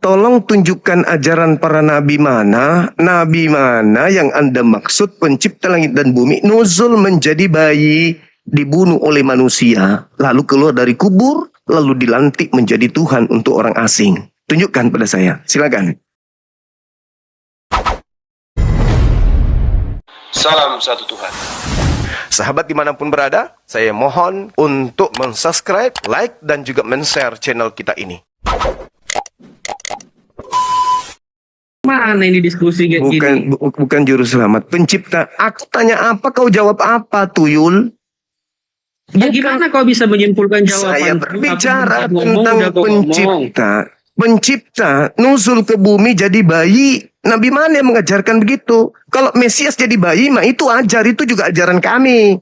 tolong tunjukkan ajaran para nabi mana yang Anda maksud pencipta langit dan bumi, nuzul menjadi bayi, dibunuh oleh manusia, lalu keluar dari kubur, lalu dilantik menjadi Tuhan untuk orang asing. Tunjukkan pada saya, silakan. Salam satu Tuhan. Sahabat dimanapun berada, saya mohon untuk mensubscribe, like, dan juga men-share channel kita ini. Mana ini diskusi kayak gini? Bukan juru selamat, pencipta. Aku tanya apa, kau jawab apa, Tuyul? Ya gimana kau bisa menyimpulkan jawaban? Saya berbicara tentang pencipta, nuzul ke bumi jadi bayi. Nabi mana yang mengajarkan begitu? Kalau Mesias jadi bayi, mah itu itu juga ajaran kami.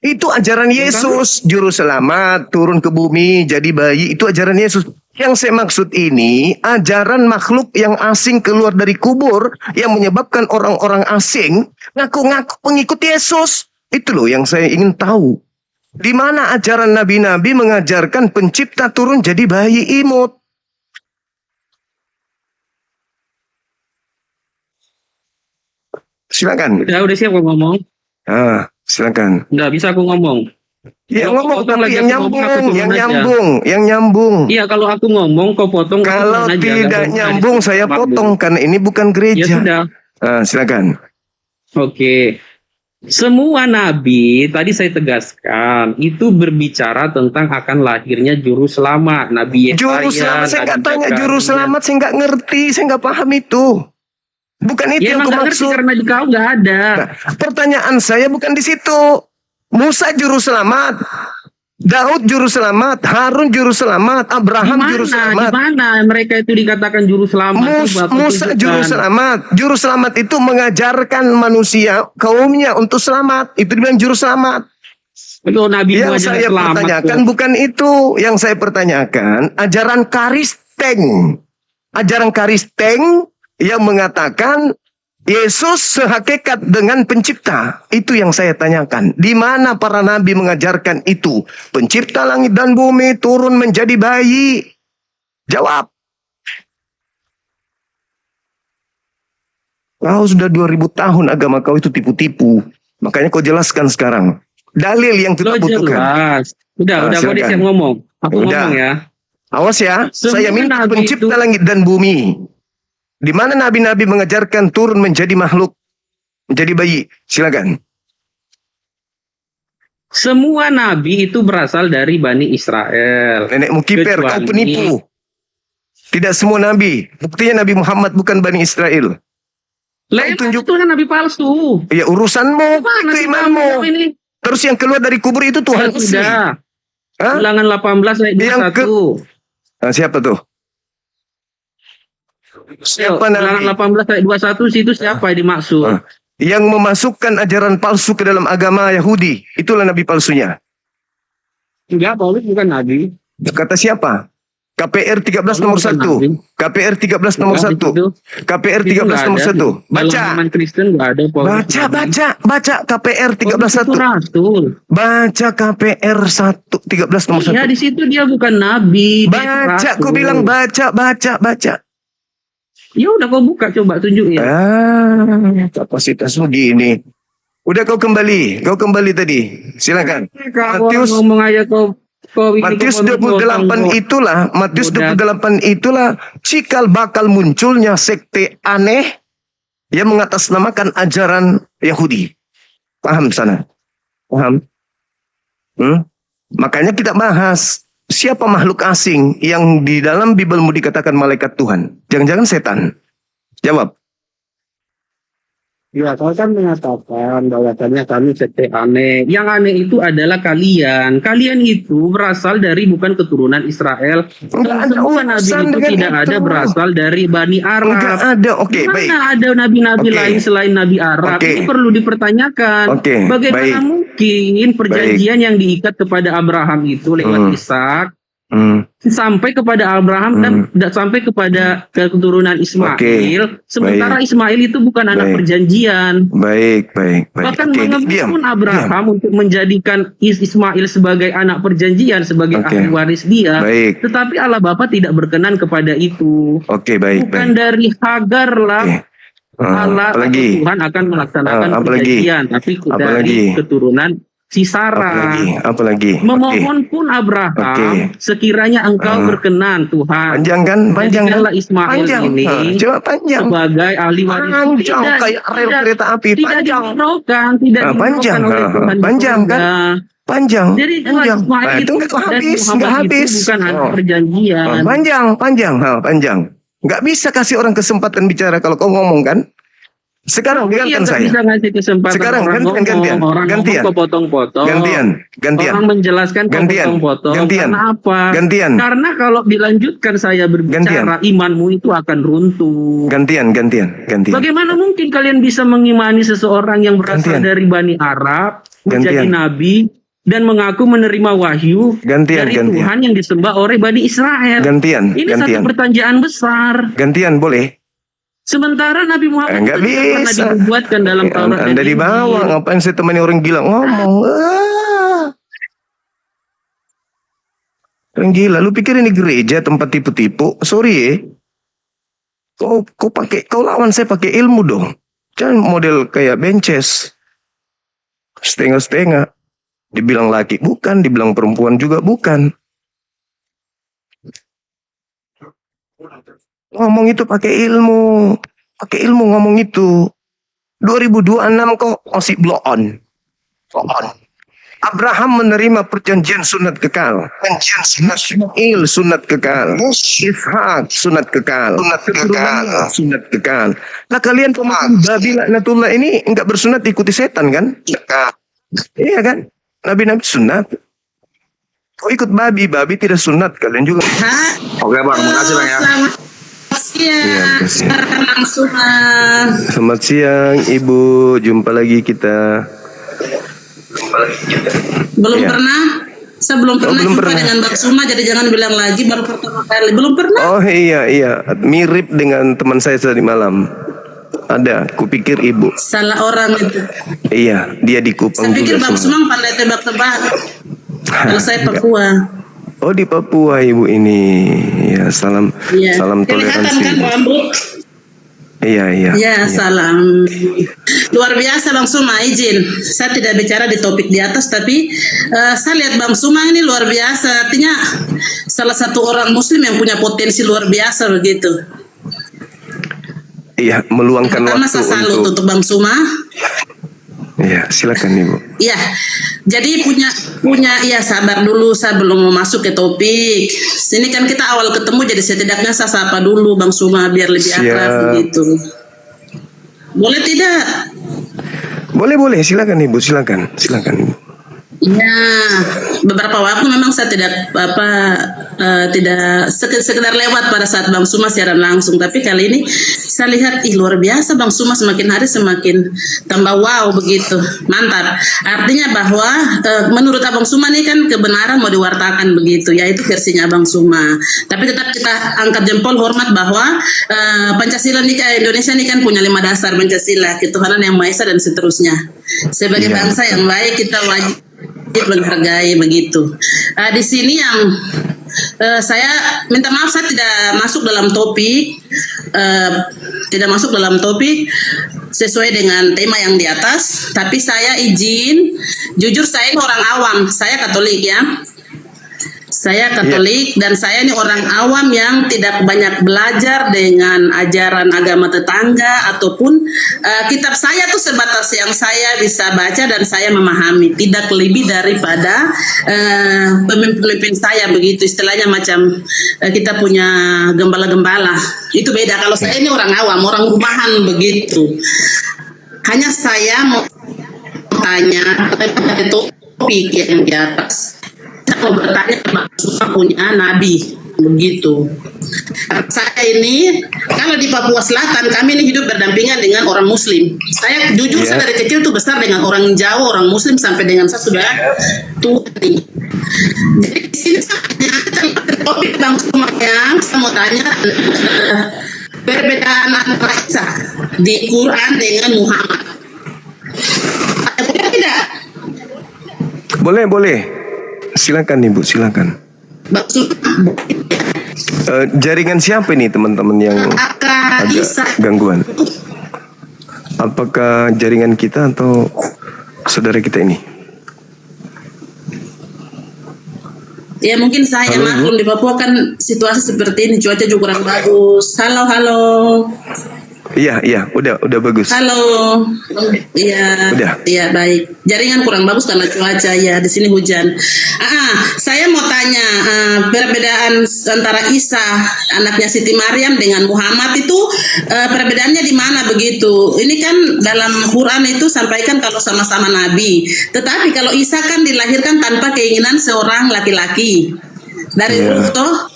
Itu ajaran Yesus, juru selamat, turun ke bumi, jadi bayi, itu ajaran Yesus. Yang saya maksud ini, ajaran makhluk yang asing keluar dari kubur, yang menyebabkan orang-orang asing ngaku-ngaku pengikut Yesus. Itu loh yang saya ingin tahu. Di mana ajaran nabi-nabi mengajarkan pencipta turun jadi bayi imut? Silakan. Udah siap aku ngomong. Silakan. Nggak bisa aku ngomong. Ya ngomong tapi yang nyambung. Iya, kalau aku ngomong kau potong. Kalau tidak nyambung saya potong karena ini bukan gereja. Ya sudah. Silakan. Oke. Semua nabi, tadi saya tegaskan, itu berbicara tentang akan lahirnya juru selamat. Nabi Yesaya. Juru selamat, saya nggak tanya juru selamat, saya nggak ngerti, saya nggak paham itu. Bukan itu yang aku maksud. Karena di kau nggak ada. Nah, pertanyaan saya bukan di situ. Musa juru selamat, Daud juru selamat, Harun juru selamat, Abraham juru selamat. Di mana mereka itu dikatakan juru selamat? Musa juru selamat. Juru selamat itu mengajarkan manusia kaumnya untuk selamat. Itu dibilang juru selamat. Betul, Nabi yang saya pertanyakan bukan itu. Yang saya pertanyakan ajaran Karisteng. Ajaran Karisteng yang mengatakan Yesus sehakikat dengan pencipta. Itu yang saya tanyakan. Di mana para nabi mengajarkan itu? Pencipta langit dan bumi turun menjadi bayi. Jawab. Kau sudah 2000 tahun agama kau itu tipu-tipu. Makanya kau jelaskan sekarang. Dalil yang kita butuhkan. Udah kau siap ngomong. Aku ngomong ya. Awas ya. Saya minta pencipta langit dan bumi. Di mana nabi-nabi mengajarkan turun menjadi makhluk, menjadi bayi? Silakan. Semua nabi itu berasal dari Bani Israel. Nenekmu kiper, kau penipu. Tidak semua nabi. Buktinya Nabi Muhammad bukan Bani Israel. Itu kan nabi palsu. Ya urusanmu, itu imanmu. Terus yang keluar dari kubur itu Tuhan asli. Ulangan 18 ayat 21. Siapa tuh? Siapa nabi? 18 ayat 21 situ siapa yang dimaksud? Yang memasukkan ajaran palsu ke dalam agama Yahudi. Itulah nabi palsunya. Enggak, Paulus bukan nabi. Kata siapa? KPR 13 nomor 1. KPR 13 nomor 1. KPR 13 nomor 1. Baca. Kristen enggak ada Paulus. Baca KPR 13 1. Baca KPR 13 nomor 1. Ya di situ dia bukan nabi. Baca, aku bilang baca. Ya udah kau buka, coba tunjukin. Kapasitasmu gini. Udah kau kembali tadi. Silakan. Matius 28 itulah cikal bakal munculnya sekte aneh yang mengatasnamakan ajaran Yahudi. Paham sana? Paham? Makanya kita bahas siapa makhluk asing yang di dalam Bibelmu dikatakan malaikat Tuhan? Jangan-jangan setan. Jawab. Ya, kau kan mengatakan bahwasannya kami sekte aneh. Yang aneh itu adalah kalian. Kalian itu berasal dari bukan keturunan Israel. Semua nabi itu tidak ada berasal dari Bani Arab. Enggak ada. Oke, baik. Mana ada nabi-nabi lain selain Nabi Arab? Ini perlu dipertanyakan. Bagaimana mungkin perjanjian yang diikat kepada Abraham itu lewat Ishak sampai kepada Abraham dan sampai kepada keturunan Ismail. Sementara Ismail itu bukan anak perjanjian. Baik. Bahkan pun Abraham untuk menjadikan Ismail sebagai anak perjanjian, sebagai ahli waris dia. Tetapi Allah Bapa tidak berkenan kepada itu. Bukan dari Hagar lah Allah atau Tuhan akan melaksanakan perjanjian, tapi dari keturunan si Sarah. Apalagi? Memohon pun Abraham, sekiranya engkau berkenan Tuhan. Panjang kan? Ismail ini coba panjang. Sebagai ahli waris. Panjang kayak rel kereta api. Panjang. Tidak panjang. oleh Tuhan. Panjang kan? Panjang. Jadi Ismail itu nggak habis. Bukan anak perjanjian. Panjang. Nggak bisa kasih orang kesempatan bicara kalau kau ngomong kan? Sekarang gantian saya. Bisa ngasih kesempatan. Sekarang gantian. Potong-potong. Gantian. Orang menjelaskan potong-potong. Karena apa? Gantian. Karena kalau dilanjutkan saya berbicara, imanmu itu akan runtuh. Gantian. Bagaimana mungkin kalian bisa mengimani seseorang yang berasal dari Bani Arab, menjadi nabi, dan mengaku menerima wahyu dari Tuhan yang disembah oleh Bani Israel? Ini satu pertanyaan besar. Gantian boleh? Sementara Nabi Muhammad nggak bisa pernah dibuatkan dalam Taurat dan Anda dibawa, ngapain saya temani orang gila ngomong? Orang gila, lu pikir ini gereja tempat tipu-tipu? Sorry ya. Kau lawan saya pakai ilmu dong. Jangan model kayak benches. Setengah-setengah. Dibilang laki bukan, dibilang perempuan juga bukan. Ngomong itu pakai ilmu ngomong itu. 2026 kok masih blow on. Abraham menerima perjanjian sunat kekal. Ismail sunat kekal. Ishak sunat kekal. Sunat kekal. Nah kalian pemakan babi laknatullah ini enggak bersunat ikuti setan kan? Iya kan? Nabi-nabi sunat. Kau ikut babi tidak sunat, kalian juga. Oke Bang, makasih Bang ya. Selamat siang Ibu, jumpa lagi kita. Saya belum pernah jumpa dengan Bang Suma, jadi jangan bilang lagi baru pertama kali. Belum pernah. Oh iya, mirip dengan teman saya tadi malam. Ada, kupikir Ibu. Salah orang itu. Iya, dia di Kupang. Saya pikir Bang Suma pandai tebak-tebak. Kalau saya Papua. Oh di Papua Ibu ini. Ya, salam toleransi. Kan rambut? Iya. Ya, salam. Luar biasa Bang Suma, izin. Saya tidak bicara di topik di atas, tapi saya lihat Bang Suma ini luar biasa. Artinya salah satu orang Muslim yang punya potensi luar biasa begitu. Iya, meluangkan waktu untuk Bang Suma. Iya, silakan Ibu. Iya, jadi punya ya sabar dulu, saya belum mau masuk ke topik. Sini kan kita awal ketemu, jadi setidaknya saya sapa dulu Bang Suma biar lebih akrab gitu. Boleh tidak? Boleh, silakan Ibu, silakan Ibu. Ya, beberapa waktu memang saya tidak sekedar lewat pada saat Bang Suma siaran langsung, tapi kali ini saya lihat luar biasa Bang Suma, semakin hari semakin tambah wow begitu, mantap. Artinya bahwa menurut Abang Suma ini kan kebenaran mau diwartakan begitu, yaitu versinya Abang Suma. Tapi tetap kita angkat jempol hormat bahwa Pancasila ini Indonesia ini kan punya 5 dasar Pancasila, ketuhanan yang Maha Esa dan seterusnya. Sebagai bangsa yang baik kita wajib menghargai begitu. Di sini yang saya minta maaf, saya tidak masuk dalam topik, sesuai dengan tema yang di atas. Tapi saya izin, jujur saya ini orang awam, saya Katolik ya. Saya Katolik dan saya ini orang awam yang tidak banyak belajar dengan ajaran agama tetangga ataupun kitab saya tuh sebatas yang saya bisa baca dan saya memahami, tidak lebih daripada pemimpin-pemimpin saya begitu, istilahnya macam kita punya gembala-gembala. Itu beda. Kalau saya ini orang awam, orang rumahan begitu. Hanya saya mau tanya tentang topik yang di atas. Saya mau bertanya, Bang Suma punya nabi begitu. Saya ini kalau di Papua Selatan kami ini hidup berdampingan dengan orang Muslim. Saya jujur saya dari kecil tuh besar dengan orang Jawa, orang Muslim sampai dengan saya sudah tua nih. Jadi di sini topik Bang Suma yang saya mau tanya perbedaan antara Isa di Quran dengan Muhammad. Boleh tidak? Boleh. Silakan Ibu, silakan. Bang Suma, Jaringan siapa nih teman-teman yang apakah ada Isa gangguan? Apakah jaringan kita atau saudara kita ini? ya mungkin saya Halo, maklum di Papua kan situasi seperti ini, cuaca juga kurang bagus. Halo. Iya, udah bagus. Halo. Iya. Udah. Iya, baik. Jaringan kurang bagus karena cuaca ya, di sini hujan. Saya mau tanya perbedaan antara Isa anaknya Siti Maryam dengan Muhammad itu perbedaannya di mana begitu? Ini kan dalam Quran itu sampaikan kalau sama-sama nabi. Tetapi kalau Isa kan dilahirkan tanpa keinginan seorang laki-laki. Dari ruh toh.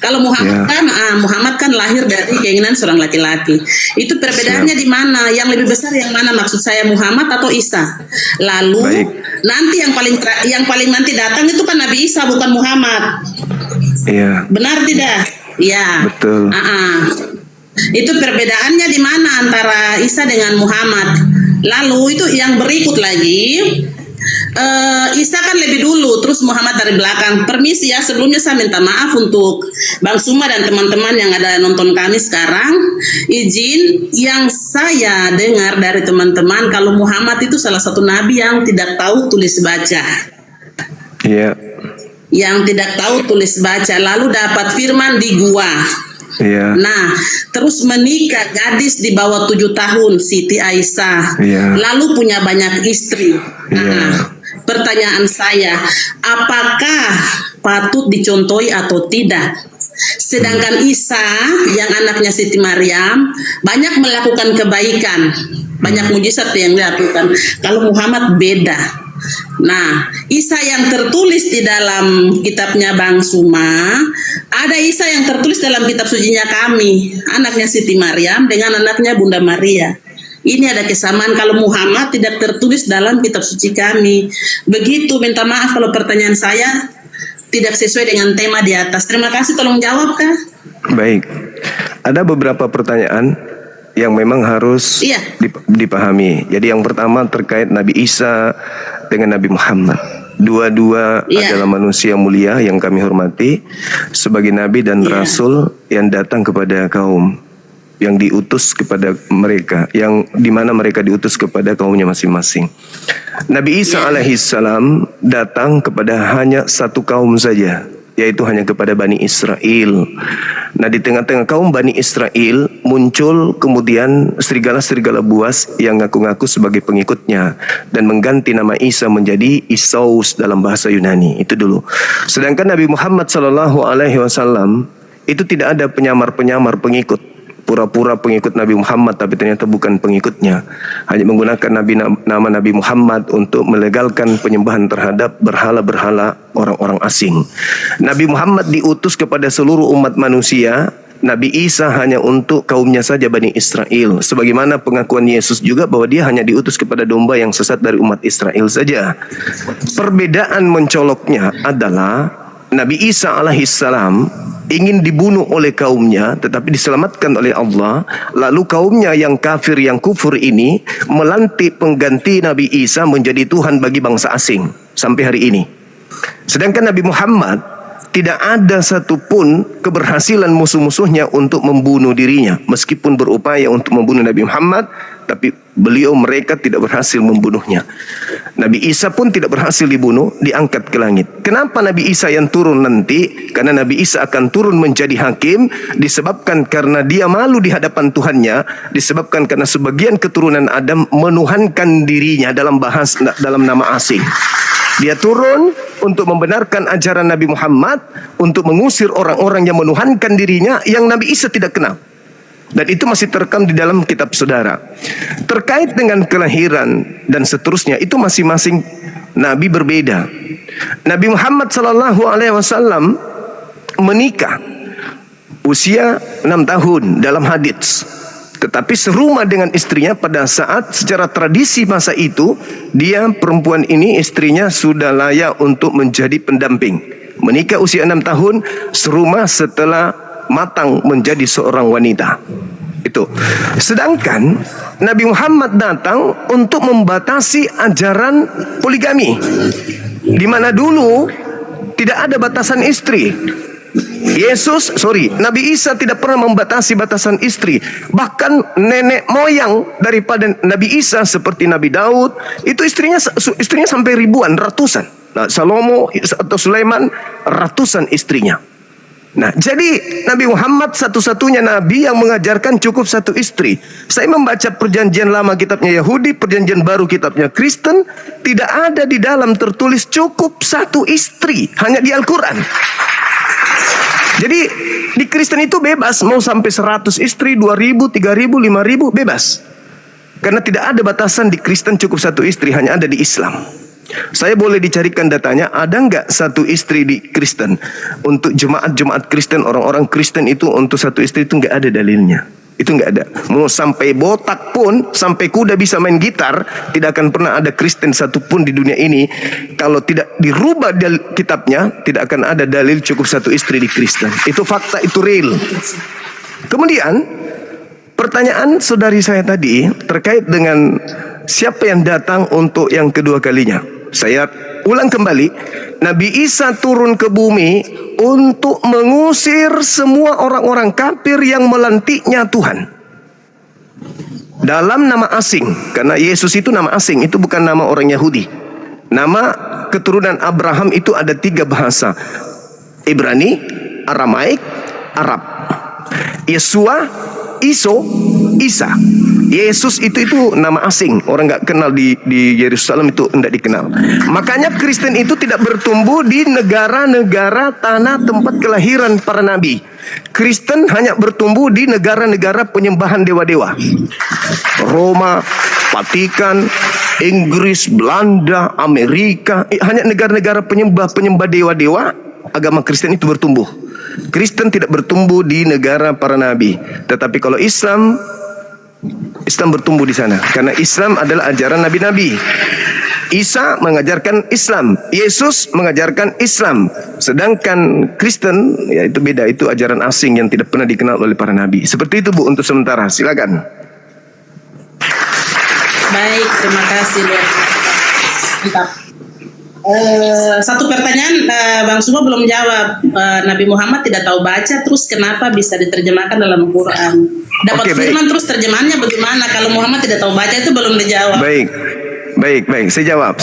Kalau Muhammad Muhammad kan lahir dari keinginan seorang laki-laki. Itu perbedaannya di mana? Yang lebih besar yang mana? Maksud saya Muhammad atau Isa? Lalu nanti yang paling nanti datang itu kan Nabi Isa bukan Muhammad. Iya. Benar tidak? Iya. Betul. Itu perbedaannya di mana antara Isa dengan Muhammad? Lalu itu yang berikut lagi. Isa kan lebih dulu, terus Muhammad dari belakang. Permisi ya, sebelumnya saya minta maaf untuk Bang Suma dan teman-teman yang ada nonton kami sekarang. Izin, yang saya dengar dari teman-teman kalau Muhammad itu salah satu nabi yang tidak tahu tulis baca. Iya. Yang tidak tahu tulis baca, lalu dapat firman di gua. Iya. Nah, terus menikah gadis di bawah 7 tahun, Siti Aisyah. Iya. Lalu punya banyak istri. Iya. Pertanyaan saya, apakah patut dicontohi atau tidak? Sedangkan Isa yang anaknya Siti Maryam banyak melakukan kebaikan, banyak mujizat yang dilakukan. Kalau Muhammad beda. Nah, Isa yang tertulis di dalam kitabnya Bang Suma, ada Isa yang tertulis dalam kitab sucinya kami, anaknya Siti Maryam dengan anaknya Bunda Maria. Ini ada kesamaan. Kalau Muhammad tidak tertulis dalam kitab suci kami. Begitu, minta maaf kalau pertanyaan saya tidak sesuai dengan tema di atas. Terima kasih, tolong jawab Kak. Baik. Ada beberapa pertanyaan yang memang harus dipahami. Jadi yang pertama terkait Nabi Isa dengan Nabi Muhammad. Dua-dua adalah manusia mulia yang kami hormati sebagai nabi dan rasul yang datang kepada kaum, yang diutus kepada mereka, yang dimana mereka diutus kepada kaumnya masing-masing. Nabi Isa alaihissalam datang kepada hanya satu kaum saja, yaitu hanya kepada Bani Israel. Nah, di tengah-tengah kaum Bani Israel muncul kemudian serigala-serigala buas yang ngaku-ngaku sebagai pengikutnya dan mengganti nama Isa menjadi Isaus dalam bahasa Yunani. Itu dulu. Sedangkan Nabi Muhammad SAW itu tidak ada penyamar-penyamar pengikut. Pura-pura pengikut Nabi Muhammad tapi ternyata bukan pengikutnya. Hanya menggunakan nama Nabi Muhammad untuk melegalkan penyembahan terhadap berhala-berhala orang-orang asing. Nabi Muhammad diutus kepada seluruh umat manusia. Nabi Isa hanya untuk kaumnya saja, Bani Israel. Sebagaimana pengakuan Yesus juga bahwa dia hanya diutus kepada domba yang sesat dari umat Israel saja. Perbedaan mencoloknya adalah Nabi Isa alaihissalam ingin dibunuh oleh kaumnya tetapi diselamatkan oleh Allah. Lalu kaumnya yang kafir, yang kufur ini melantik pengganti Nabi Isa menjadi Tuhan bagi bangsa asing sampai hari ini. Sedangkan Nabi Muhammad tidak ada satupun keberhasilan musuh-musuhnya untuk membunuh dirinya. Meskipun berupaya untuk membunuh Nabi Muhammad, tapi mereka tidak berhasil membunuhnya. Nabi Isa pun tidak berhasil dibunuh, diangkat ke langit. Kenapa Nabi Isa yang turun nanti? Karena Nabi Isa akan turun menjadi hakim, disebabkan karena dia malu di hadapan Tuhannya, disebabkan karena sebagian keturunan Adam menuhankan dirinya dalam nama asing. Dia turun untuk membenarkan ajaran Nabi Muhammad, untuk mengusir orang-orang yang menuhankan dirinya yang Nabi Isa tidak kenal. Dan itu masih terekam di dalam kitab saudara. Terkait dengan kelahiran dan seterusnya, itu masing-masing Nabi berbeda. Nabi Muhammad SAW menikah usia 6 tahun dalam hadits. Tetapi serumah dengan istrinya pada saat secara tradisi masa itu, dia perempuan ini istrinya sudah layak untuk menjadi pendamping. Menikah usia 6 tahun, serumah setelah matang menjadi seorang wanita. Itu. Sedangkan Nabi Muhammad datang untuk membatasi ajaran poligami. Di mana dulu tidak ada batasan istri. Nabi Isa tidak pernah membatasi batasan istri. Bahkan nenek moyang daripada Nabi Isa seperti Nabi Daud, itu istrinya sampai ribuan, ratusan. Nah, Salomo atau Sulaiman, ratusan istrinya. Nah, jadi Nabi Muhammad satu-satunya Nabi yang mengajarkan cukup satu istri. Saya membaca perjanjian lama kitabnya Yahudi, perjanjian baru kitabnya Kristen, tidak ada di dalam tertulis cukup satu istri, hanya di Al-Quran. Jadi di Kristen itu bebas, mau sampai 100 istri, 2000, 3000, 5000, bebas. Karena tidak ada batasan di Kristen cukup satu istri, hanya ada di Islam. Saya boleh dicarikan datanya, ada nggak satu istri di Kristen? Untuk jemaat Kristen, orang-orang Kristen itu untuk satu istri itu nggak ada dalilnya. Itu nggak ada. Mau sampai botak pun, sampai kuda bisa main gitar, tidak akan pernah ada Kristen satupun di dunia ini. Kalau tidak dirubah kitabnya, tidak akan ada dalil cukup satu istri di Kristen. Itu fakta, itu real. Kemudian, pertanyaan saudari saya tadi terkait dengan siapa yang datang untuk yang kedua kalinya. Saya ulang kembali, Nabi Isa turun ke bumi untuk mengusir semua orang-orang kafir yang melantiknya Tuhan. Dalam nama asing, karena Yesus itu nama asing, itu bukan nama orang Yahudi. Nama keturunan Abraham itu ada 3 bahasa. Ibrani, Aramaik, Arab. Yesua, Isa. Yesus itu nama asing, orang nggak kenal di Yerusalem, itu tidak dikenal. Makanya Kristen itu tidak bertumbuh di negara-negara tanah tempat kelahiran para nabi. Kristen hanya bertumbuh di negara-negara penyembahan dewa-dewa. Roma, Vatikan, Inggris, Belanda, Amerika, hanya negara-negara penyembah dewa-dewa. Agama Kristen itu bertumbuh. Kristen tidak bertumbuh di negara para nabi. Tetapi kalau Islam bertumbuh di sana. Karena Islam adalah ajaran nabi-nabi. Isa mengajarkan Islam, Yesus mengajarkan Islam. Sedangkan Kristen, ya itu beda, itu ajaran asing yang tidak pernah dikenal oleh para nabi. Seperti itu Bu, untuk sementara. Silakan. Baik, terima kasih. Mantap. Satu pertanyaan Bang Sumo belum jawab. Nabi Muhammad tidak tahu baca, terus kenapa bisa diterjemahkan dalam Quran? Dapat firman terus terjemahannya bagaimana? Kalau Muhammad tidak tahu baca, itu belum dijawab. Baik, saya jawab.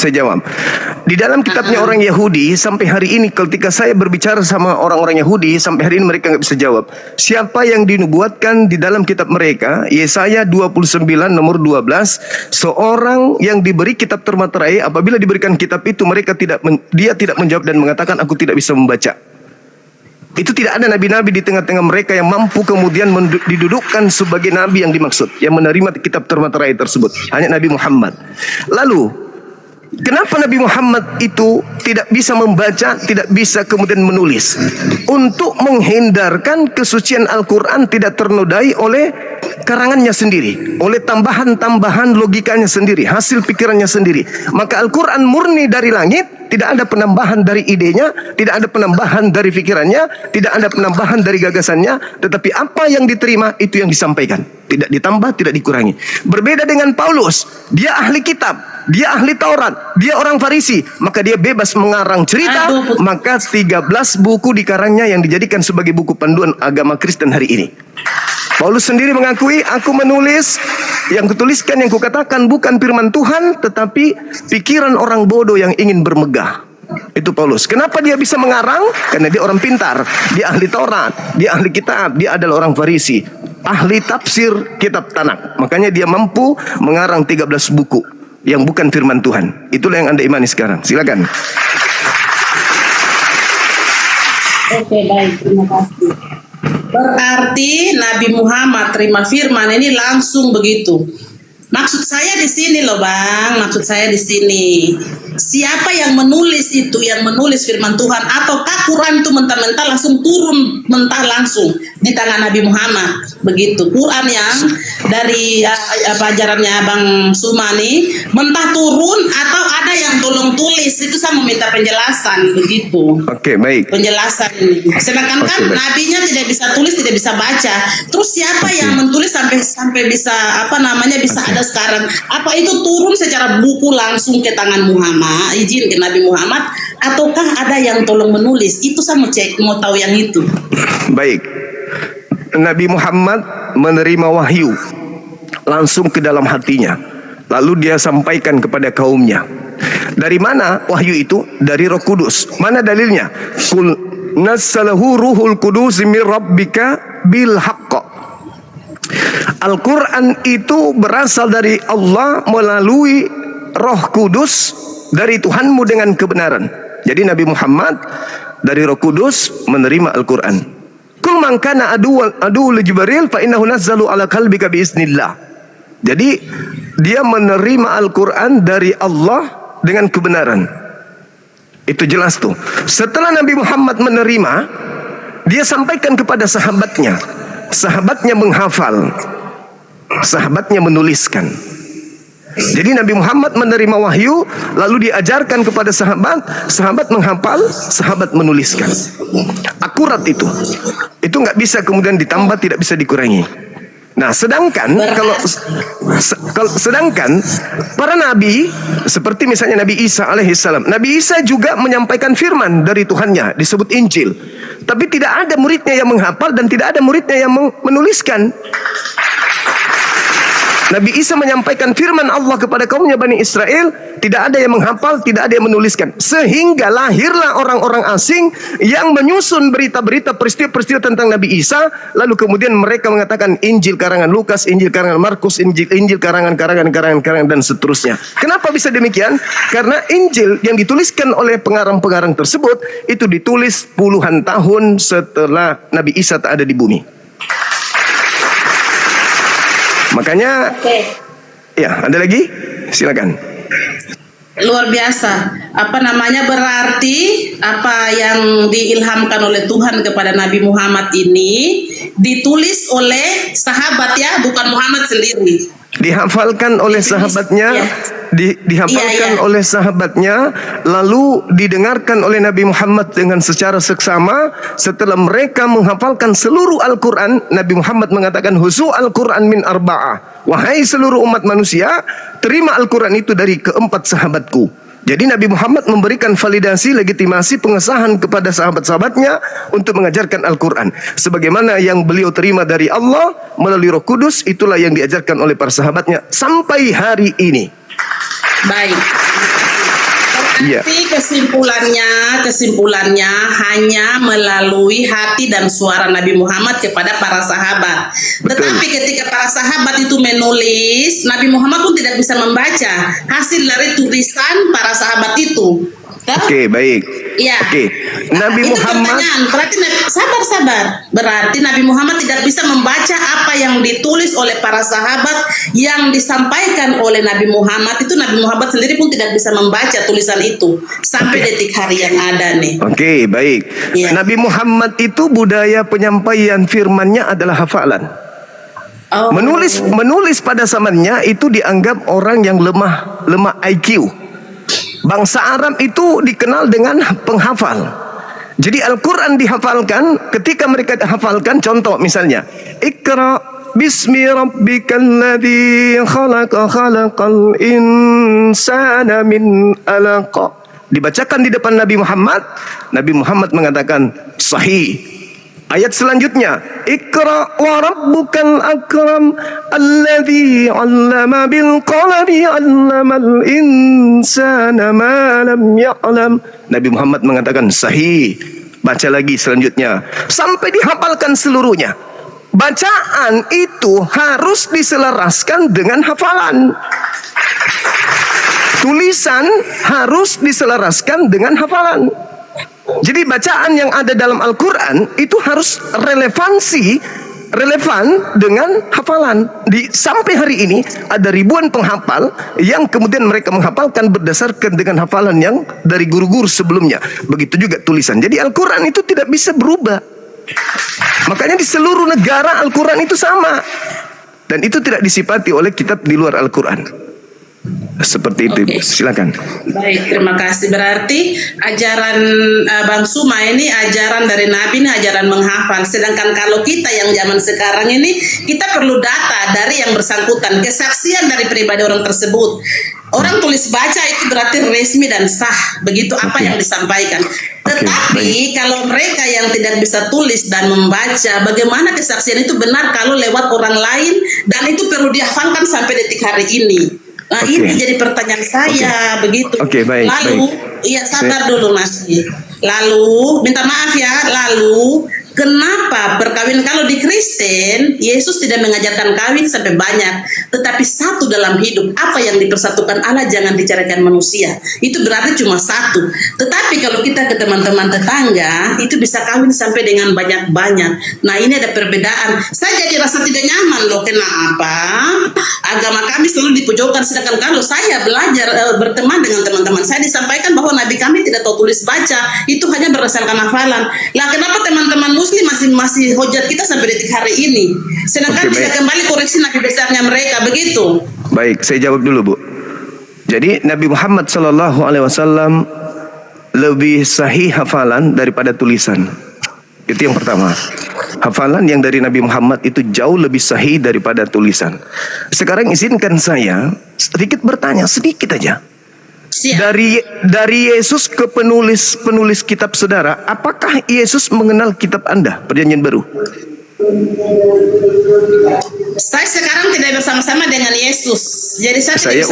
Di dalam kitabnya orang Yahudi, sampai hari ini ketika saya berbicara sama orang-orang Yahudi, sampai hari ini mereka nggak bisa jawab. Siapa yang dinubuatkan di dalam kitab mereka? Yesaya 29 nomor 12, seorang yang diberi kitab termaterai, apabila diberikan kitab itu dia tidak menjawab dan mengatakan aku tidak bisa membaca. Itu tidak ada nabi-nabi di tengah-tengah mereka yang mampu kemudian didudukkan sebagai nabi yang dimaksud, yang menerima kitab termaterai tersebut. Hanya Nabi Muhammad. Lalu, kenapa Nabi Muhammad itu tidak bisa membaca, tidak bisa kemudian menulis? Untuk menghindarkan kesucian Al-Quran tidak ternodai oleh karangannya sendiri, oleh tambahan-tambahan logikanya sendiri, hasil pikirannya sendiri. Maka Al-Quran murni dari langit, tidak ada penambahan dari idenya, tidak ada penambahan dari pikirannya, tidak ada penambahan dari gagasannya, tetapi apa yang diterima itu yang disampaikan, tidak ditambah, tidak dikurangi. Berbeda dengan Paulus, dia ahli kitab, dia ahli Taurat, dia orang Farisi, maka dia bebas mengarang cerita. Maka 13 buku dikarangnya yang dijadikan sebagai buku panduan agama Kristen hari ini. Paulus sendiri mengakui, aku menulis, yang kutuliskan, yang kukatakan bukan firman Tuhan, tetapi pikiran orang bodoh yang ingin bermegah. Itu Paulus. Kenapa dia bisa mengarang? Karena dia orang pintar, dia ahli Taurat, dia ahli kitab, dia adalah orang Farisi, ahli tafsir kitab Tanakh. Makanya dia mampu mengarang 13 buku yang bukan firman Tuhan. Itulah yang Anda imani sekarang. Silakan. Oke, baik, terima kasih. Berarti Nabi Muhammad terima firman ini langsung begitu. Maksud saya di sini loh Bang, maksud saya di sini. siapa yang menulis itu, yang menulis firman Tuhan, ataukah Quran itu mentah-mentah langsung turun mentah langsung di tangan Nabi Muhammad? Begitu. Quran yang dari ajarannya Bang Sumani mentah turun atau ada yang tolong tulis, itu saya meminta penjelasan begitu. Oke, baik. Penjelasan ini. Sedangkan kan baik. nabinya tidak bisa tulis, tidak bisa baca. Terus siapa yang menulis sampai bisa bisa ada sekarang? Apa itu turun secara buku langsung ke tangan Muhammad, izin ke Nabi Muhammad, ataukah ada yang tolong menulis? Itu saya mau tahu yang itu. Baik. Nabi Muhammad menerima wahyu langsung ke dalam hatinya. Lalu dia sampaikan kepada kaumnya. Dari mana wahyu itu? Dari Roh Kudus. Mana dalilnya? Qul nazzalahu ruhul qudus min rabbika bil haqq. Al-Quran itu berasal dari Allah melalui Roh Kudus dari Tuhanmu dengan kebenaran. Jadi Nabi Muhammad dari Roh Kudus menerima Al-Quran. Kul man kana adu li Jibril fa innahu nazzalu ala qalbika biiznillah. Jadi dia menerima Al-Quran dari Allah dengan kebenaran. Itu jelas tuh. Setelah Nabi Muhammad menerima, dia sampaikan kepada sahabatnya. Sahabatnya menghafal, sahabatnya menuliskan. Jadi Nabi Muhammad menerima wahyu, lalu diajarkan kepada sahabat, sahabat menghafal, sahabat menuliskan. Akurat itu. Itu nggak bisa kemudian ditambah, tidak bisa dikurangi. Nah, sedangkan sedangkan para nabi seperti misalnya Nabi Isa alaihissalam, Nabi Isa juga menyampaikan firman dari Tuhannya, disebut Injil. Tapi tidak ada muridnya yang menghafal dan tidak ada muridnya yang menuliskan. Nabi Isa menyampaikan firman Allah kepada kaumnya Bani Israel, tidak ada yang menghafal, tidak ada yang menuliskan. Sehingga lahirlah orang-orang asing yang menyusun berita-berita, peristiwa-peristiwa tentang Nabi Isa, lalu kemudian mereka mengatakan Injil karangan Lukas, Injil karangan Markus, Injil karangan dan seterusnya. Kenapa bisa demikian? Karena Injil yang dituliskan oleh pengarang-pengarang tersebut itu ditulis puluhan tahun setelah Nabi Isa tak ada di bumi. Makanya, ya, ada lagi? Silakan. Luar biasa. Berarti apa yang diilhamkan oleh Tuhan kepada Nabi Muhammad ini ditulis oleh sahabat ya, bukan Muhammad sendiri. Dihafalkan oleh sahabatnya, dihafalkan oleh sahabatnya, lalu didengarkan oleh Nabi Muhammad dengan secara seksama. Setelah mereka menghafalkan seluruh Al-Quran, Nabi Muhammad mengatakan, Huzu Al-Quran min arba'ah. Wahai seluruh umat manusia, terima Al-Quran itu dari keempat sahabatku. Jadi Nabi Muhammad memberikan validasi, legitimasi, pengesahan kepada sahabat-sahabatnya untuk mengajarkan Al-Quran. Sebagaimana yang beliau terima dari Allah melalui Roh Kudus, itulah yang diajarkan oleh para sahabatnya sampai hari ini. Baik. Berarti kesimpulannya hanya melalui hati dan suara Nabi Muhammad kepada para sahabat. Betul. Tetapi ketika para sahabat itu menulis, Nabi Muhammad pun tidak bisa membaca hasil dari tulisan para sahabat itu. Oke, baik. Iya. Oke. Nabi itu Muhammad. Berarti sabar. Berarti Nabi Muhammad tidak bisa membaca apa yang ditulis oleh para sahabat yang disampaikan oleh Nabi Muhammad. Itu Nabi Muhammad sendiri pun tidak bisa membaca tulisan itu sampai detik hari yang ada nih. Oke, baik. Ya. Nabi Muhammad itu budaya penyampaian firman-Nya adalah hafalan. Oh. Menulis pada zamannya itu dianggap orang yang lemah IQ. Bangsa Arab itu dikenal dengan penghafal. Jadi Al-Quran dihafalkan. Ketika mereka hafalkan, contoh misalnya, Iqra bismi rabbikal ladzi khalaqa khalaqal insana min alaq. Dibacakan di depan Nabi Muhammad. Nabi Muhammad mengatakan sahih. Ayat selanjutnya, Iqra wa rabbukal akram alladzi 'allama bil qalami 'allamal insana ma lam ya'lam. Nabi Muhammad mengatakan sahih. Baca lagi selanjutnya sampai dihafalkan seluruhnya. Bacaan itu harus diselaraskan dengan hafalan. Tulisan harus diselaraskan dengan hafalan. Jadi bacaan yang ada dalam Al-Quran itu harus relevansi relevan dengan hafalan. Sampai hari ini ada ribuan penghafal yang kemudian mereka menghafalkan berdasarkan dengan hafalan yang dari guru-guru sebelumnya. Begitu juga tulisan. Jadi Al-Quran itu tidak bisa berubah. Makanya di seluruh negara Al-Quran itu sama. Dan itu tidak disifati oleh kitab di luar Al-Quran. Seperti itu, Ibu. Silakan. Baik, terima kasih. Berarti ajaran Bang Suma ini ajaran dari Nabi, ini ajaran menghafal. Sedangkan kalau kita yang zaman sekarang ini, kita perlu data dari yang bersangkutan, kesaksian dari pribadi orang tersebut. Orang tulis baca itu berarti resmi dan sah, begitu apa yang disampaikan. Tetapi kalau mereka yang tidak bisa tulis dan membaca, bagaimana kesaksian itu benar kalau lewat orang lain dan itu perlu dihafalkan sampai detik hari ini. Nah, ini jadi pertanyaan saya, begitu. Baik. Lalu, iya sabar dulu Mas. Lalu, minta maaf ya, lalu kenapa perkawinan kalau di Kristen, Yesus tidak mengajarkan kawin sampai banyak, tetapi satu dalam hidup, apa yang dipersatukan Allah jangan dicarikan manusia. Itu berarti cuma satu. Tetapi kalau kita ke teman-teman tetangga, itu bisa kawin sampai dengan banyak-banyak. Nah, ini ada perbedaan. Saya jadi rasa tidak nyaman loh, kenapa? Agama kami selalu dipojokkan, sedangkan kalau saya belajar berteman dengan teman-teman saya disampaikan bahwa Nabi kami tidak tahu tulis baca, itu hanya berdasarkan hafalan. Lah kenapa teman-teman Muslim masih hujat kita sampai detik hari ini? Sedangkan bisa kembali koreksi Nabi besarnya mereka, begitu. Baik, saya jawab dulu, Bu. Jadi Nabi Muhammad SAW lebih sahih hafalan daripada tulisan. Itu yang pertama. Hafalan yang dari Nabi Muhammad itu jauh lebih sahih daripada tulisan. Sekarang izinkan saya sedikit bertanya, sedikit aja. Dari Yesus ke penulis kitab saudara, apakah Yesus mengenal kitab Anda, Perjanjian Baru? Saya sekarang tidak bersama-sama dengan Yesus. Jadi saya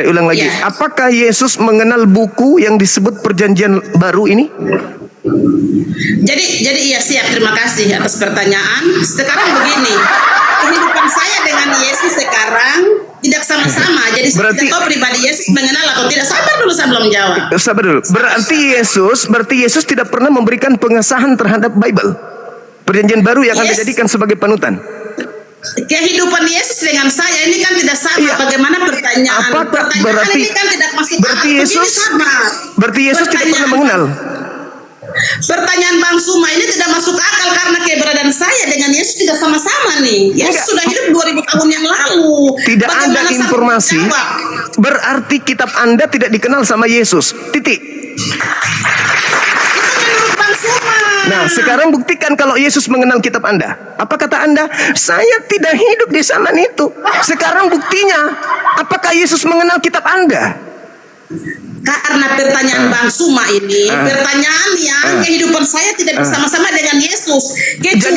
ulang lagi. Ya. Apakah Yesus mengenal buku yang disebut Perjanjian Baru ini? Jadi iya, siap, terima kasih atas pertanyaan. Sekarang begini, kehidupan saya dengan Yesus sekarang tidak sama-sama. Jadi saya tidak tahu pribadi Yesus mengenal atau tidak. Sabar dulu, saya belum jawab. Sabar dulu. Berarti Yesus tidak pernah memberikan pengesahan terhadap Bible, Perjanjian Baru yang Anda jadikan sebagai panutan. Kehidupan Yesus dengan saya ini kan tidak sama. Iya. Bagaimana pertanyaan? Pertanyaan ini kan tidak masuk akal. Berarti Yesus tidak pernah mengenal. Pertanyaan Bang Suma ini tidak masuk akal karena keberadaan saya dengan Yesus tidak sama-sama nih. Yesus sudah hidup 2000 tahun yang lalu. Tidak ada informasi. Berarti kitab Anda tidak dikenal sama Yesus. Titik. Itu menurut Bang Suma. Nah, sekarang buktikan kalau Yesus mengenal kitab Anda. Apa kata Anda? Saya tidak hidup di zaman itu. Sekarang buktinya, apakah Yesus mengenal kitab Anda? Karena pertanyaan Bang Suma ini pertanyaan yang kehidupan saya tidak bersama-sama dengan Yesus. Jadi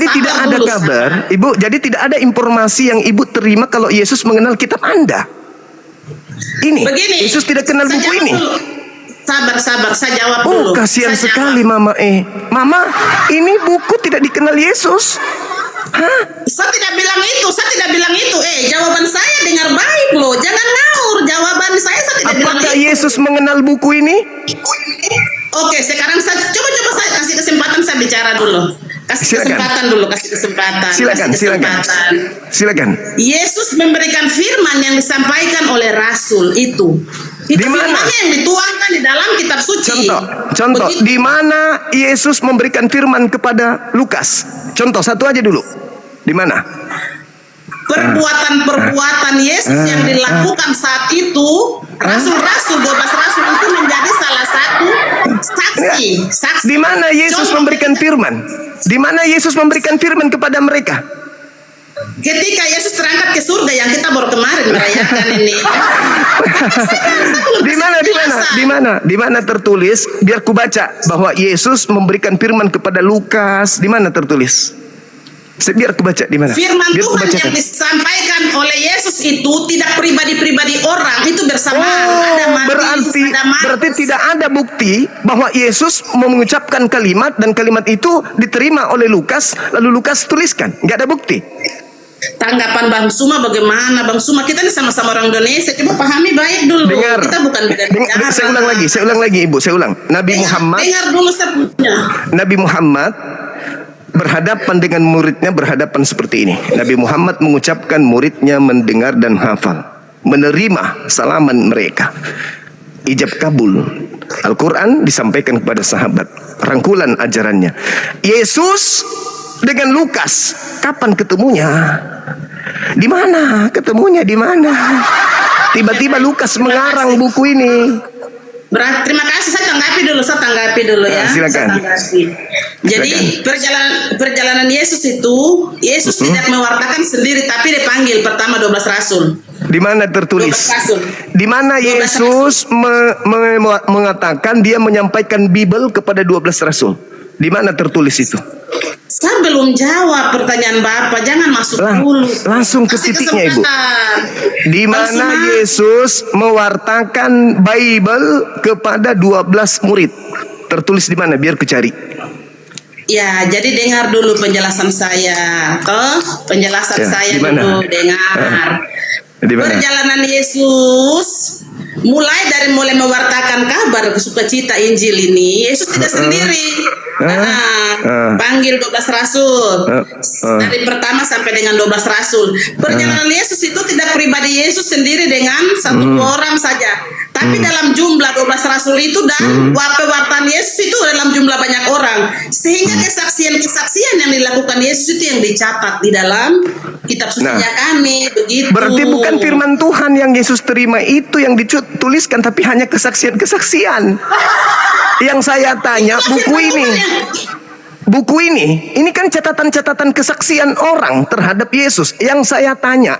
tidak ada kabar, Ibu. Jadi tidak ada informasi yang Ibu terima kalau Yesus mengenal kitab Anda. Ini begini, Yesus tidak kenal buku ini. Sabar, saya jawab dulu. Kasihan sekali Mama. Mama, ini buku tidak dikenal Yesus. Hah? Saya tidak bilang itu. Jawaban saya dengar baik loh. Jangan ngawur. Jawaban saya tidak bilang itu. Apakah Yesus mengenal buku ini? Oke, sekarang saya coba saya kasih kesempatan saya bicara dulu. Kasih kesempatan. Silakan. Yesus memberikan firman yang disampaikan oleh Rasul itu. Itu firmannya yang dituangkan di dalam kitab suci. Contoh. Di mana Yesus memberikan firman kepada Lukas? Contoh satu aja dulu. Di mana? Perbuatan Yesus yang dilakukan saat itu, rasul-rasul 12 rasul itu menjadi salah satu saksi. Di mana Yesus memberikan firman? Di mana Yesus memberikan firman kepada mereka? Ketika Yesus terangkat ke surga yang kita baru kemarin merayakan ini. Di mana tertulis? Biar ku baca bahwa Yesus memberikan firman kepada Lukas. Di mana tertulis? Biar ku baca di mana? Firman Tuhan yang disampaikan oleh Yesus itu tidak pribadi-pribadi orang, itu bersamaan. Berarti tidak ada bukti bahwa Yesus mengucapkan kalimat dan kalimat itu diterima oleh Lukas lalu Lukas tuliskan. Nggak ada bukti. Tanggapan Bang Suma bagaimana? Bang Suma, kita ini sama-sama orang Indonesia, coba pahami baik dulu. Kita bukan beda bicara. Saya ulang lagi Ibu, saya ulang. Nabi Muhammad berhadapan dengan muridnya, berhadapan seperti ini. Nabi Muhammad mengucapkan, muridnya mendengar dan hafal, menerima salaman mereka, ijab kabul. Al-Quran disampaikan kepada sahabat, rangkulan ajarannya. Yesus dengan Lukas, kapan ketemunya? Di mana ketemunya? Di mana? Tiba-tiba Lukas mengarang buku ini. Berarti terima kasih, saya tanggapi dulu ya. Silakan. Saya tanggapi. Jadi perjalanan Yesus itu, Yesus tidak mewartakan sendiri, tapi dipanggil pertama 12 rasul. Di mana tertulis? 12 rasul. Di mana 12 Yesus mengatakan dia menyampaikan Bible kepada 12 rasul? Di mana tertulis itu? Saya belum jawab pertanyaan Bapak, jangan masuk dulu. Langsung ke Kasih titiknya, Ibu. kesempatan. Di mana Langsung, Yesus mewartakan Bible kepada 12 murid? Tertulis di mana? Biar ku cari. Ya, jadi dengar dulu penjelasan saya. Penjelasan Ya, saya di mana? dulu, dengar. Di mana? Perjalanan Yesus mulai mewartakan kabar sukacita Injil ini, Yesus tidak sendiri. Panggil 12 rasul. Dari pertama sampai dengan 12 rasul. Perjalanan Yesus itu tidak pribadi Yesus sendiri dengan satu orang saja. Tapi dalam jumlah 12 rasul itu dan pewartaan Yesus itu dalam jumlah banyak orang. Sehingga kesaksian-kesaksian yang dilakukan Yesus itu yang dicatat di dalam kitab sucinya kami. Begitu. Berarti bukan firman Tuhan yang Yesus terima itu yang dituliskan, tapi hanya kesaksian-kesaksian. Yang saya tanya, buku ini kan catatan-catatan kesaksian orang terhadap Yesus. Yang saya tanya,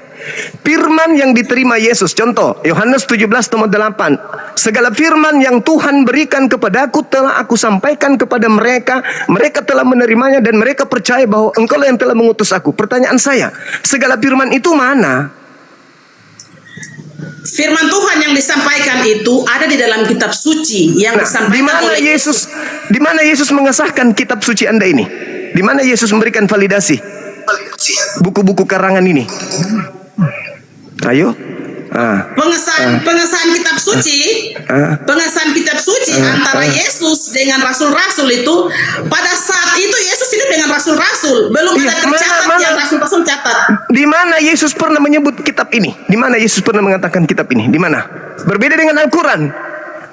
firman yang diterima Yesus, contoh Yohanes 17:8, segala firman yang Tuhan berikan kepadaku telah aku sampaikan kepada mereka, mereka telah menerimanya dan mereka percaya bahwa engkau yang telah mengutus aku. Pertanyaan saya, segala firman itu mana? Firman Tuhan yang disampaikan itu ada di dalam kitab suci yang disampaikan di mana Yesus mengesahkan kitab suci Anda ini? Di mana Yesus memberikan validasi buku-buku karangan ini? Ayo. Pengesahan kitab suci, antara Yesus dengan rasul-rasul itu, pada saat itu Yesus hidup dengan rasul-rasul, belum ada tercatat yang rasul-rasul catat. Di mana Yesus pernah menyebut kitab ini? Di mana Yesus pernah mengatakan kitab ini? Di mana? Berbeda dengan Al-Quran.